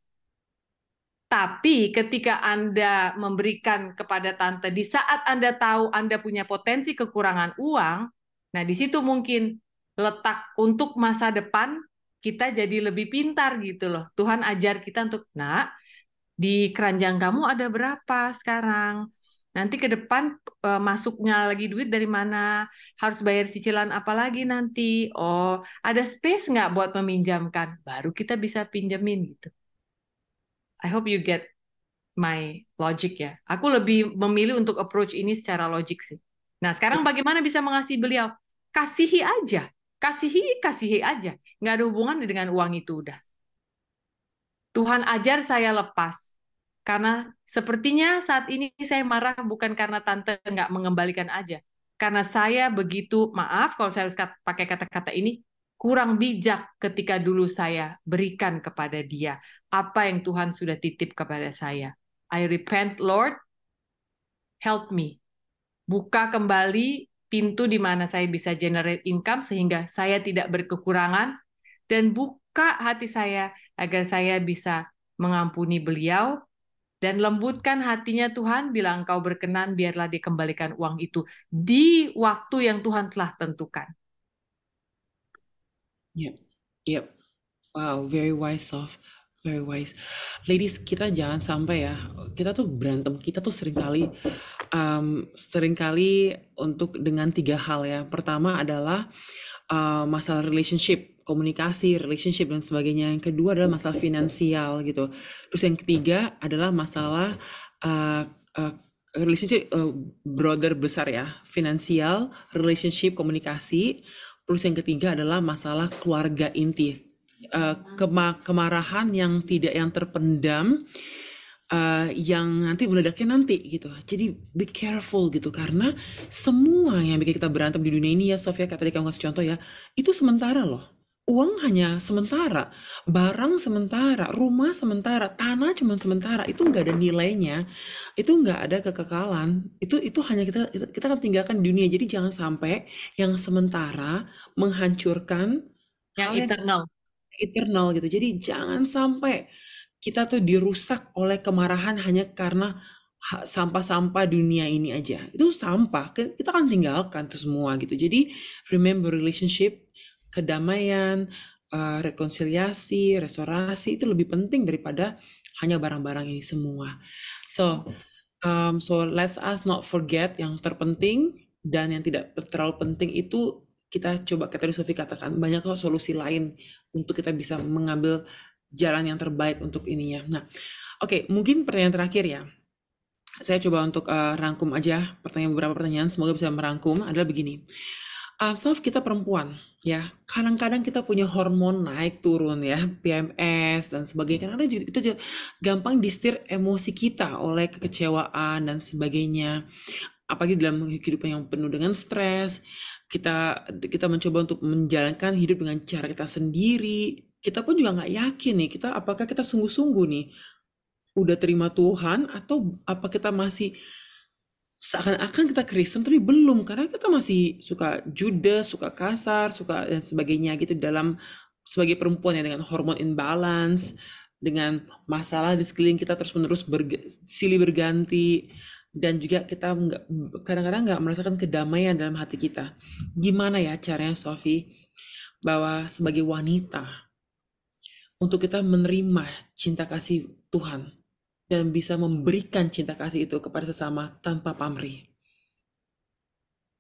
Tapi ketika Anda memberikan kepada tante di saat Anda tahu Anda punya potensi kekurangan uang, nah di situ mungkin letak untuk masa depan kita jadi lebih pintar gitu loh. Tuhan ajar kita untuk, nak, di keranjang kamu ada berapa sekarang? Nanti ke depan masuknya lagi duit dari mana? Harus bayar cicilan apa lagi nanti? Oh, ada space nggak buat meminjamkan? Baru kita bisa pinjemin gitu. I hope you get my logic ya. Aku lebih memilih untuk approach ini secara logik sih. Nah, sekarang bagaimana bisa mengasihi beliau? Kasihi aja. Kasihi, kasihi aja. Nggak ada hubungan dengan uang itu udah. Tuhan ajar saya lepas. Karena sepertinya saat ini saya marah bukan karena tante nggak mengembalikan aja. Karena saya begitu, maaf kalau saya harus pakai kata-kata ini, kurang bijak ketika dulu saya berikan kepada dia apa yang Tuhan sudah titip kepada saya. I repent, Lord, help me. Buka kembali pintu di mana saya bisa generate income sehingga saya tidak berkekurangan dan buka hati saya agar saya bisa mengampuni beliau dan lembutkan hatinya Tuhan bila engkau berkenan biarlah dikembalikan uang itu di waktu yang Tuhan telah tentukan. Yep, yep. Wow, very wise, Sof. Very wise. Ladies, kita jangan sampai ya, kita tuh berantem, kita tuh seringkali untuk dengan tiga hal ya. Pertama adalah masalah relationship, komunikasi, relationship dan sebagainya. Yang kedua adalah masalah finansial gitu. Terus yang ketiga adalah masalah uh, uh, relationship broader besar ya, finansial, relationship, komunikasi. Terus yang ketiga adalah masalah keluarga inti. Kemarahan yang terpendam yang nanti meledaknya nanti gitu. Jadi be careful gitu karena semua yang bikin kita berantem di dunia ini ya Sofia, kata tadi kamu kasih contoh ya, itu sementara loh. Uang hanya sementara, barang sementara, rumah sementara, tanah cuma sementara, itu nggak ada nilainya, itu nggak ada kekekalan, itu hanya kita akan tinggalkan di dunia. Jadi jangan sampai yang sementara menghancurkan Yang hal yang eternal. eternal gitu. Jadi jangan sampai kita tuh dirusak oleh kemarahan hanya karena sampah-sampah dunia ini aja. Itu sampah, kita akan tinggalkan itu semua gitu. Jadi remember relationship, kedamaian, rekonsiliasi, restorasi itu lebih penting daripada hanya barang-barang ini semua. So let's us not forget yang terpenting dan yang tidak terlalu penting itu kita coba, kata Sofi katakan, banyak kok solusi lain untuk kita bisa mengambil jalan yang terbaik untuk ininya. Nah, oke, mungkin pertanyaan terakhir ya. Saya coba untuk rangkum aja beberapa pertanyaan, semoga bisa merangkum, adalah begini. Sof, kita perempuan ya, kadang-kadang kita punya hormon naik turun ya, PMS dan sebagainya. Karena itu juga gampang disetir emosi kita oleh kekecewaan dan sebagainya. Apalagi dalam kehidupan yang penuh dengan stres, kita mencoba untuk menjalankan hidup dengan cara kita sendiri. Kita pun juga nggak yakin nih, apakah kita sungguh-sungguh nih udah terima Tuhan atau apa kita masih seakan-akan kita Kristen tapi belum, karena kita masih suka judes, suka kasar, suka dan sebagainya gitu dalam sebagai perempuan ya, dengan hormon imbalance, dengan masalah di sekeliling kita terus-menerus silih berganti, dan juga kita kadang-kadang nggak merasakan kedamaian dalam hati kita. Gimana ya caranya, Sofi, bahwa sebagai wanita untuk kita menerima cinta kasih Tuhan dan bisa memberikan cinta kasih itu kepada sesama tanpa pamrih?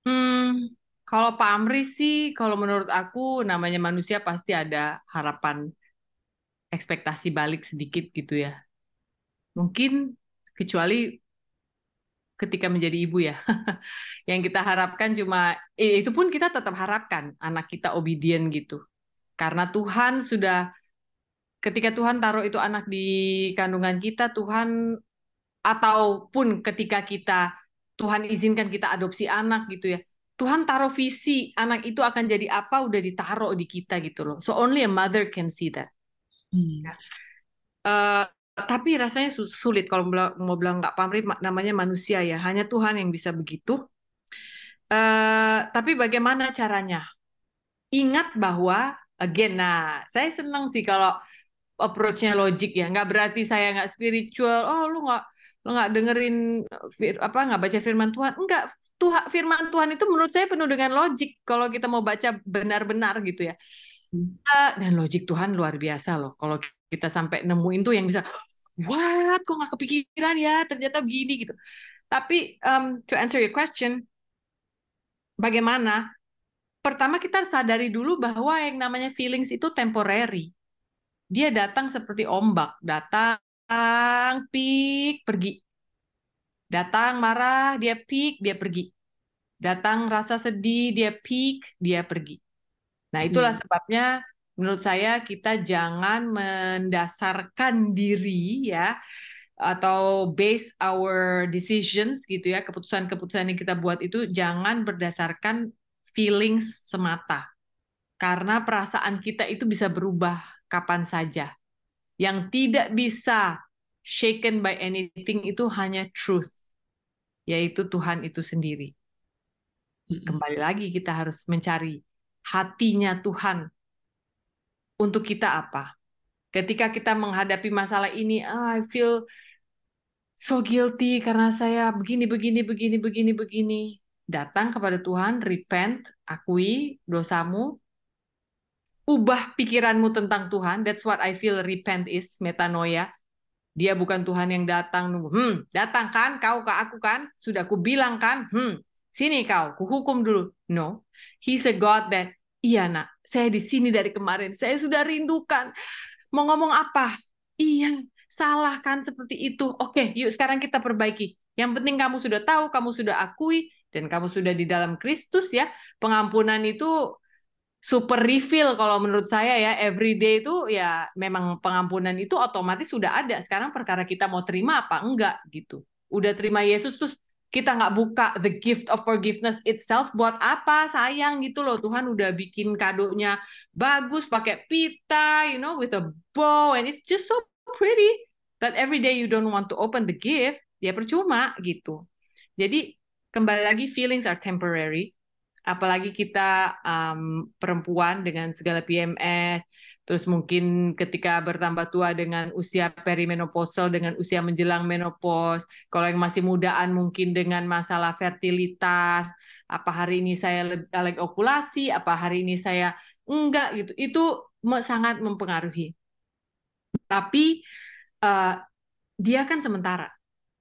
Hmm, kalau pamrih sih, kalau menurut aku namanya manusia pasti ada harapan, ekspektasi balik sedikit gitu ya. Mungkin kecuali ketika menjadi ibu ya. Yang kita harapkan cuma, itu pun kita tetap harapkan anak kita obedient gitu. Karena Tuhan sudah, ketika Tuhan taruh itu anak di kandungan kita, Tuhan, ataupun ketika kita, Tuhan izinkan kita adopsi anak gitu ya. Tuhan taruh visi anak itu akan jadi apa udah ditaruh di kita gitu loh. So only a mother can see that. Hmm. Eh, tapi rasanya sulit kalau mau bilang nggak pamrih, namanya manusia ya. Hanya Tuhan yang bisa begitu. Tapi bagaimana caranya? Ingat bahwa, again, nah, saya senang sih kalau approach-nya logik ya. Nggak berarti saya nggak spiritual. Oh, lu nggak dengerin apa nggak baca firman Tuhan? Enggak. Tuhan, firman Tuhan itu menurut saya penuh dengan logik kalau kita mau baca benar-benar gitu ya. Dan logik Tuhan luar biasa loh. Kalau kita sampai nemuin tuh yang bisa, what? Kok nggak kepikiran ya? Ternyata begini gitu. Tapi to answer your question, bagaimana? Pertama kita sadari dulu bahwa yang namanya feelings itu temporary. Dia datang seperti ombak, datang, peak, pergi. Datang marah, dia peak, dia pergi. Datang rasa sedih, dia peak, dia pergi. Nah, itulah Hmm. sebabnya menurut saya kita jangan mendasarkan diri ya, atau base our decisions gitu ya, keputusan-keputusan yang kita buat itu jangan berdasarkan feelings semata. Karena perasaan kita itu bisa berubah kapan saja. Yang tidak bisa shaken by anything itu hanya truth, yaitu Tuhan itu sendiri. Hmm. Kembali lagi kita harus mencari hatinya Tuhan untuk kita apa. Ketika kita menghadapi masalah ini, I feel so guilty karena saya begini, begini, begini, begini, begini. Datang kepada Tuhan, repent, akui dosamu, ubah pikiranmu tentang Tuhan. That's what I feel repent is, metanoia. Dia bukan Tuhan yang datang nunggu. Datang kan kau ke aku kan? Sudah ku bilang kan? Sini kau, ku hukum dulu. No. He's a God that, iya nak, saya di sini dari kemarin. Saya sudah rindukan. Mau ngomong apa? Iya, salah kan seperti itu. Oke, yuk sekarang kita perbaiki. Yang penting kamu sudah tahu, kamu sudah akui, dan kamu sudah di dalam Kristus ya. Pengampunan itu super refill kalau menurut saya ya, everyday itu ya memang pengampunan itu otomatis sudah ada. Sekarang perkara kita mau terima apa enggak gitu. Udah terima Yesus terus kita nggak buka the gift of forgiveness itself, buat apa? Sayang gitu loh. Tuhan udah bikin kadonya bagus pakai pita, with a bow and it's just so pretty. But every day you don't want to open the gift, ya percuma gitu. Jadi kembali lagi feelings are temporary, apalagi kita perempuan dengan segala PMS, terus mungkin ketika bertambah tua dengan usia perimenopausal, dengan usia menjelang menopause, kalau yang masih mudaan mungkin dengan masalah fertilitas, apa hari ini saya lagi ovulasi, apa hari ini saya enggak gitu, itu sangat mempengaruhi. Tapi uh, dia kan sementara.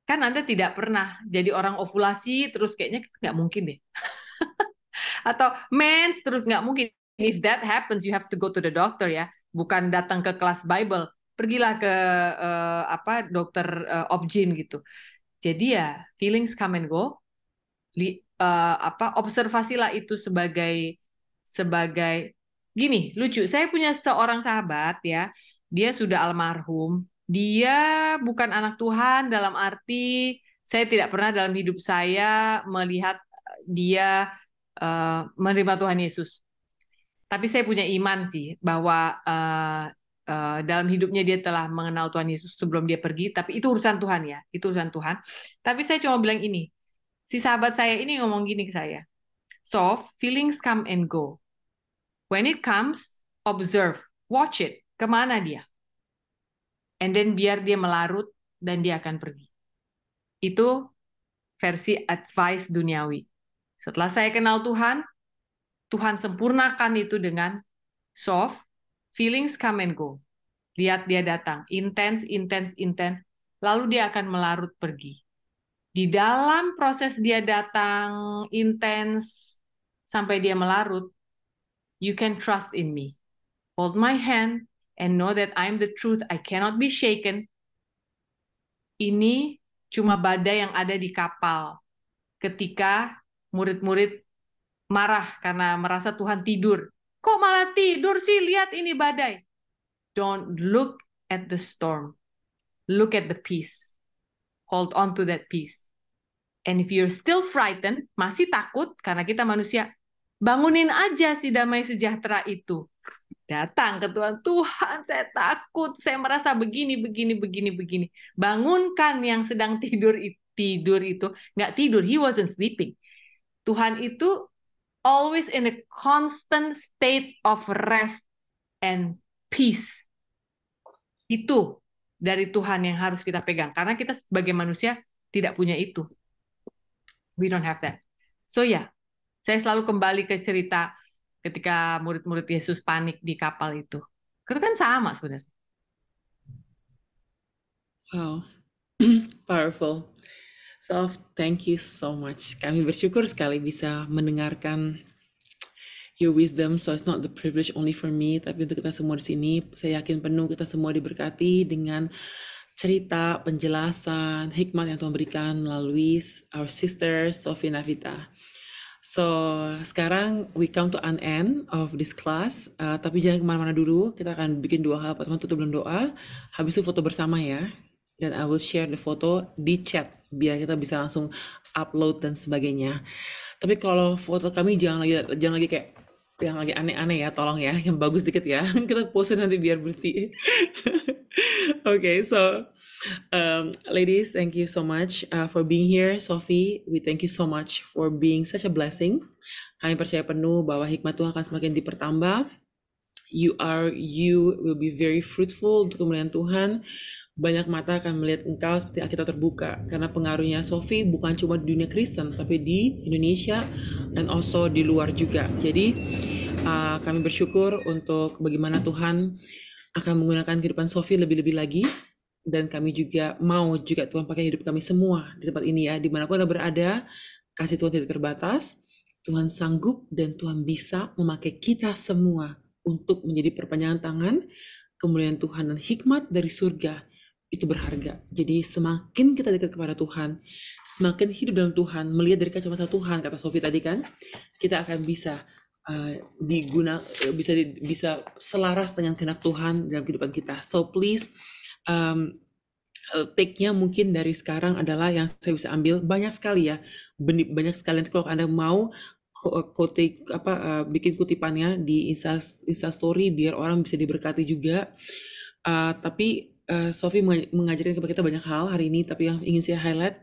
Kan Anda tidak pernah jadi orang ovulasi, terus kayaknya nggak mungkin deh, atau mens terus nggak mungkin. If that happens, you have to go to the doctor ya, bukan datang ke kelas Bible. Pergilah ke dokter obgyn gitu. Jadi ya feelings come and go. Observasilah itu sebagai sebagai gini, lucu. Saya punya seorang sahabat ya, dia sudah almarhum. Dia bukan anak Tuhan dalam arti saya tidak pernah dalam hidup saya melihat dia menerima Tuhan Yesus. Tapi saya punya iman sih bahwa dalam hidupnya dia telah mengenal Tuhan Yesus sebelum dia pergi. Tapi itu urusan Tuhan ya, itu urusan Tuhan. Tapi saya cuma bilang ini, si sahabat saya ini ngomong gini ke saya, so feelings come and go. When it comes, observe, watch it, kemana dia, and then biar dia melarut dan dia akan pergi. Itu versi advice duniawi. Setelah saya kenal Tuhan, Tuhan sempurnakan itu dengan soft, feelings come and go. Lihat dia datang, intense, intense, intense. lalu dia akan melarut pergi. Di dalam proses dia datang intens sampai dia melarut, you can trust in me. Hold my hand and know that I'm the truth. I cannot be shaken. Ini cuma badai yang ada di kapal ketika murid-murid marah karena merasa Tuhan tidur. Kok malah tidur sih? Lihat ini badai. Don't look at the storm. Look at the peace. Hold on to that peace. And if you're still frightened, masih takut karena kita manusia, bangunin aja si damai sejahtera itu. Datang ke Tuhan, Tuhan saya takut, saya merasa begini, begini, begini, begini. Bangunkan yang sedang tidur itu. Nggak tidur, he wasn't sleeping. Tuhan itu always in a constant state of rest and peace. Itu dari Tuhan yang harus kita pegang. Karena kita sebagai manusia tidak punya itu. We don't have that. So ya, saya selalu kembali ke cerita ketika murid-murid Yesus panik di kapal itu. Itu kan sama sebenarnya. Wow, powerful. So, thank you so much. Kami bersyukur sekali bisa mendengarkan your wisdom. So, it's not the privilege only for me, tapi untuk kita semua di sini, saya yakin penuh kita semua diberkati dengan cerita, penjelasan, hikmat yang Tuhan berikan melalui our sister Sophie Navita. So, sekarang we come to an end of this class. Tapi jangan kemana-mana dulu. Kita akan bikin 2 hal. Pertama, tutup dengan doa. Habis itu foto bersama ya. Dan I will share the foto di chat. Biar kita bisa langsung upload dan sebagainya. Tapi kalau foto kami jangan lagi kayak yang lagi aneh-aneh ya. Tolong ya. Yang bagus dikit ya. Kita post nanti biar berhenti. Okay, so ladies, thank you so much for being here. Sophie, we thank you so much for being such a blessing. Kami percaya penuh bahwa hikmat Tuhan akan semakin dipertambah. You will be very fruitful untuk kemuliaan Tuhan. Banyak mata akan melihat engkau seperti Alkitab terbuka. Karena pengaruhnya Sophie bukan cuma di dunia Kristen, tapi di Indonesia dan also di luar juga. Jadi kami bersyukur untuk bagaimana Tuhan akan menggunakan kehidupan Sophie lebih-lebih lagi, dan kami juga mau juga Tuhan pakai hidup kami semua di tempat ini ya, dimanapun kita berada, kasih Tuhan tidak terbatas, Tuhan sanggup dan Tuhan bisa memakai kita semua untuk menjadi perpanjangan tangan, kemuliaan Tuhan dan hikmat dari surga itu berharga. Jadi semakin kita dekat kepada Tuhan, semakin hidup dalam Tuhan, melihat dari kacamata Tuhan, kata Sophie tadi kan, kita akan bisa bisa selaras dengan kehendak Tuhan dalam kehidupan kita. So please take-nya mungkin dari sekarang adalah yang saya bisa ambil banyak sekali ya, banyak sekali. Nanti kalau Anda mau bikin kutipannya di Insta Story biar orang bisa diberkati juga. Tapi Sophie mengajarkan kepada kita banyak hal hari ini, tapi yang ingin saya highlight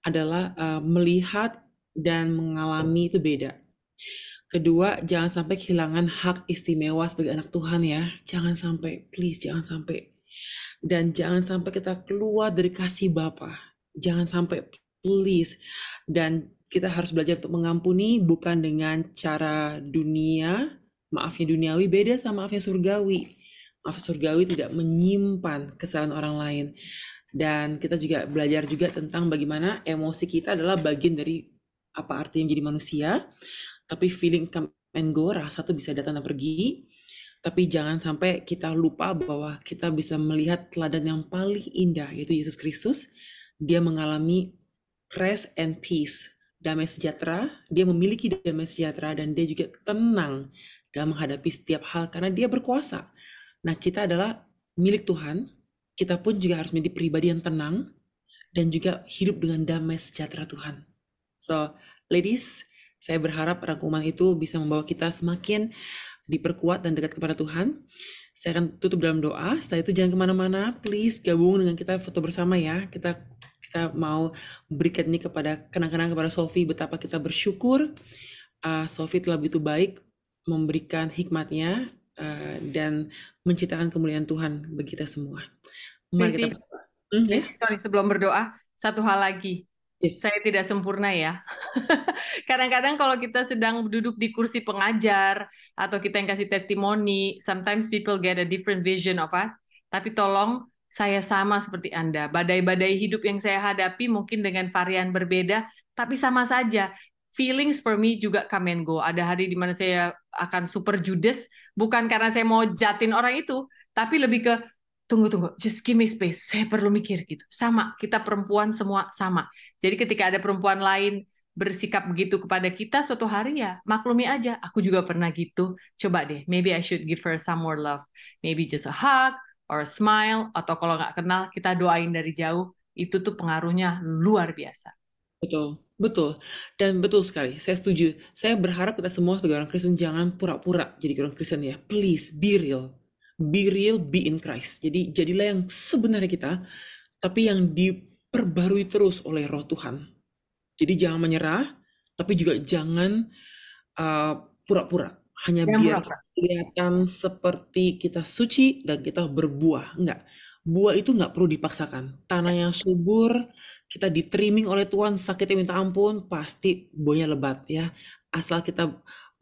adalah melihat dan mengalami itu beda. Kedua, jangan sampai kehilangan hak istimewa sebagai anak Tuhan ya. Jangan sampai, please jangan sampai. Dan jangan sampai kita keluar dari kasih Bapa. Jangan sampai, please. Dan kita harus belajar untuk mengampuni bukan dengan cara dunia, maafnya duniawi beda sama maafnya surgawi. Maaf surgawi tidak menyimpan kesalahan orang lain. Dan kita juga belajar juga tentang bagaimana emosi kita adalah bagian dari apa artinya menjadi manusia. Tapi feeling come and go, rasa tuh bisa datang dan pergi. Tapi jangan sampai kita lupa bahwa kita bisa melihat teladan yang paling indah, yaitu Yesus Kristus. Dia mengalami rest and peace, damai sejahtera. Dia memiliki damai sejahtera dan dia juga tenang dalam menghadapi setiap hal karena dia berkuasa. Nah, kita adalah milik Tuhan. Kita pun juga harus menjadi pribadi yang tenang dan juga hidup dengan damai sejahtera Tuhan. So, ladies, saya berharap rangkuman itu bisa membawa kita semakin diperkuat dan dekat kepada Tuhan. Saya akan tutup dalam doa. Setelah itu jangan kemana-mana. Please gabung dengan kita foto bersama ya. Kita mau berikan ini kepada kenang-kenang kepada Sophie. Betapa kita bersyukur. Sophie telah begitu baik memberikan hikmatnya dan menciptakan kemuliaan Tuhan bagi kita semua. Mari kita berdoa. Sorry, sebelum berdoa, satu hal lagi. Yes. Saya tidak sempurna ya. Kadang-kadang kalau kita sedang duduk di kursi pengajar atau kita yang kasih testimoni, sometimes people get a different vision of us. Tapi tolong saya sama seperti Anda. Badai-badai hidup yang saya hadapi mungkin dengan varian berbeda, tapi sama saja. Feelings for me juga come and go. Ada hari di mana saya akan super judes, bukan karena saya mau jatin orang itu, tapi lebih ke tunggu, just give me space. Saya perlu mikir gitu. Sama, kita perempuan semua sama. Jadi ketika ada perempuan lain bersikap begitu kepada kita suatu hari ya maklumi aja. Aku juga pernah gitu. Coba deh, maybe I should give her some more love. Maybe just a hug or a smile, atau kalau nggak kenal kita doain dari jauh. Itu tuh pengaruhnya luar biasa. Betul, betul. Dan betul sekali, saya setuju. Saya berharap kita semua sebagai orang Kristen jangan pura-pura jadi orang Kristen ya. Please, be real. Be real, be in Christ. Jadi jadilah yang sebenarnya kita, tapi yang diperbarui terus oleh roh Tuhan. Jadi jangan menyerah, tapi juga jangan uh, pura-pura. Hanya Jangan biar pura-pura. kelihatan seperti kita suci dan kita berbuah. Enggak. Buah itu nggak perlu dipaksakan. Tanah yang subur, kita di-trimming oleh Tuhan, sakitnya minta ampun, pasti buahnya lebat ya. Asal kita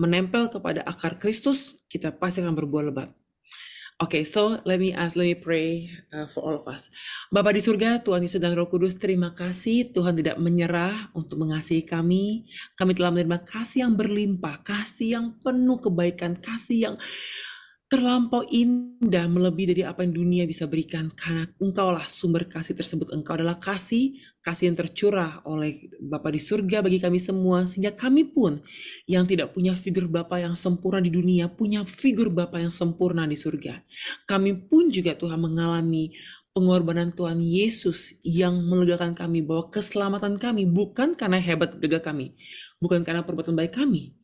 menempel kepada akar Kristus, kita pasti akan berbuah lebat. Okay, so let me pray for all of us. Bapa di surga, Tuhan Yesus dan Roh Kudus, terima kasih Tuhan tidak menyerah untuk mengasihi kami. Kami telah menerima kasih yang berlimpah, kasih yang penuh kebaikan, kasih yang terlampau indah melebihi dari apa yang dunia bisa berikan, karena Engkaulah sumber kasih tersebut. Engkau adalah kasih yang tercurah oleh Bapa di surga bagi kami semua, sehingga kami pun yang tidak punya figur Bapa yang sempurna di dunia, punya figur Bapa yang sempurna di surga. Kami pun juga Tuhan mengalami pengorbanan Tuhan Yesus yang melegakan kami, bahwa keselamatan kami bukan karena hebat gagah kami, bukan karena perbuatan baik kami,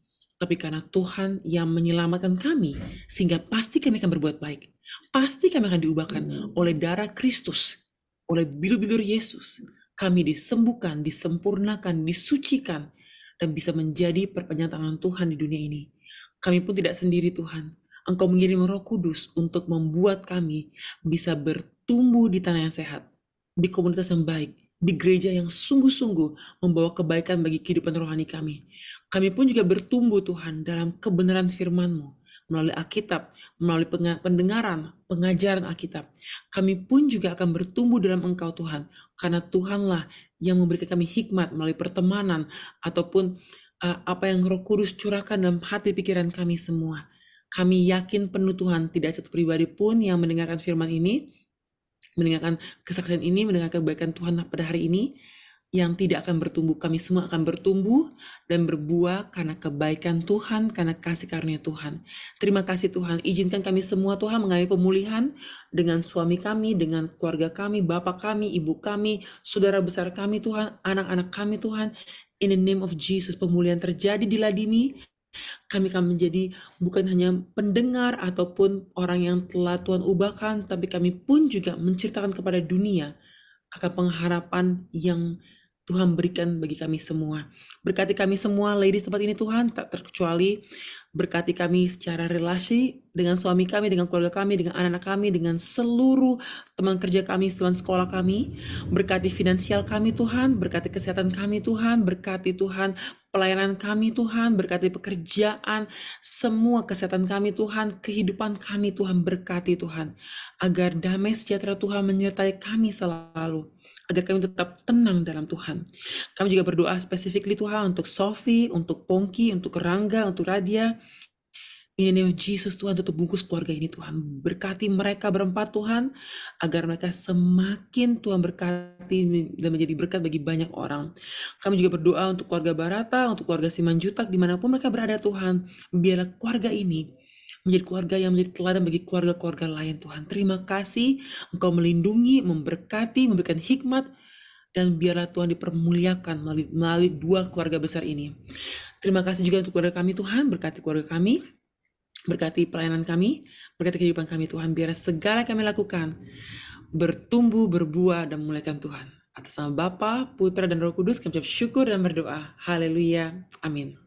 tapi karena Tuhan yang menyelamatkan kami, sehingga pasti kami akan berbuat baik. Pasti kami akan diubahkan oleh darah Kristus, oleh bilur-bilur Yesus. Kami disembuhkan, disempurnakan, disucikan, dan bisa menjadi perpanjangan tangan Tuhan di dunia ini. Kami pun tidak sendiri Tuhan. Engkau mengirim Roh Kudus untuk membuat kami bisa bertumbuh di tanah yang sehat, di komunitas yang baik, di gereja yang sungguh-sungguh membawa kebaikan bagi kehidupan rohani kami. Kami pun juga bertumbuh Tuhan dalam kebenaran firman-Mu, melalui Alkitab, melalui pendengaran, pengajaran Alkitab. Kami pun juga akan bertumbuh dalam Engkau Tuhan, karena Tuhanlah yang memberikan kami hikmat melalui pertemanan, ataupun apa yang Roh Kudus curahkan dalam hati pikiran kami semua. Kami yakin penuh Tuhan, tidak satu pribadi pun yang mendengarkan firman ini, mendengarkan kesaksian ini, mendengarkan kebaikan Tuhan pada hari ini, yang tidak akan bertumbuh. Kami semua akan bertumbuh dan berbuah karena kebaikan Tuhan, karena kasih karunia Tuhan. Terima kasih Tuhan, izinkan kami semua Tuhan mengalami pemulihan dengan suami kami, dengan keluarga kami, bapak kami, ibu kami, saudara besar kami Tuhan, anak-anak kami Tuhan. In the name of Jesus, pemulihan terjadi di Ladini. Kami akan menjadi bukan hanya pendengar ataupun orang yang telah Tuhan ubahkan, tapi kami pun juga menceritakan kepada dunia akan pengharapan yang Tuhan berikan bagi kami semua. Berkati kami semua, ladies tempat ini Tuhan, tak terkecuali. Berkati kami secara relasi dengan suami kami, dengan keluarga kami, dengan anak-anak kami, dengan seluruh teman kerja kami, teman sekolah kami. Berkati finansial kami Tuhan, berkati kesehatan kami Tuhan, berkati Tuhan pelayanan kami Tuhan, berkati pekerjaan, semua kesehatan kami Tuhan, kehidupan kami Tuhan, berkati Tuhan. Agar damai sejahtera Tuhan menyertai kami selalu, agar kami tetap tenang dalam Tuhan. Kami juga berdoa spesifikly Tuhan untuk Sophie, untuk Pongki, untuk Rangga, untuk Radia. In the name of Jesus Tuhan, tutup bungkus keluarga ini Tuhan. Berkati mereka berempat Tuhan, agar mereka semakin Tuhan berkati dan menjadi berkat bagi banyak orang. Kami juga berdoa untuk keluarga Barata, untuk keluarga Simanjutak, dimanapun mereka berada Tuhan. Biarlah keluarga ini menjadi keluarga yang menjadi teladan bagi keluarga-keluarga lain Tuhan. Terima kasih Engkau melindungi, memberkati, memberikan hikmat, dan biarlah Tuhan dipermuliakan melalui dua keluarga besar ini. Terima kasih juga untuk keluarga kami Tuhan, berkati keluarga kami, berkati pelayanan kami, berkati kehidupan kami Tuhan. Biar segala yang kami lakukan bertumbuh, berbuah, dan memuliakan Tuhan. Atas nama Bapa, Putra, dan Roh Kudus, kami ucap syukur dan berdoa. Haleluya. Amin.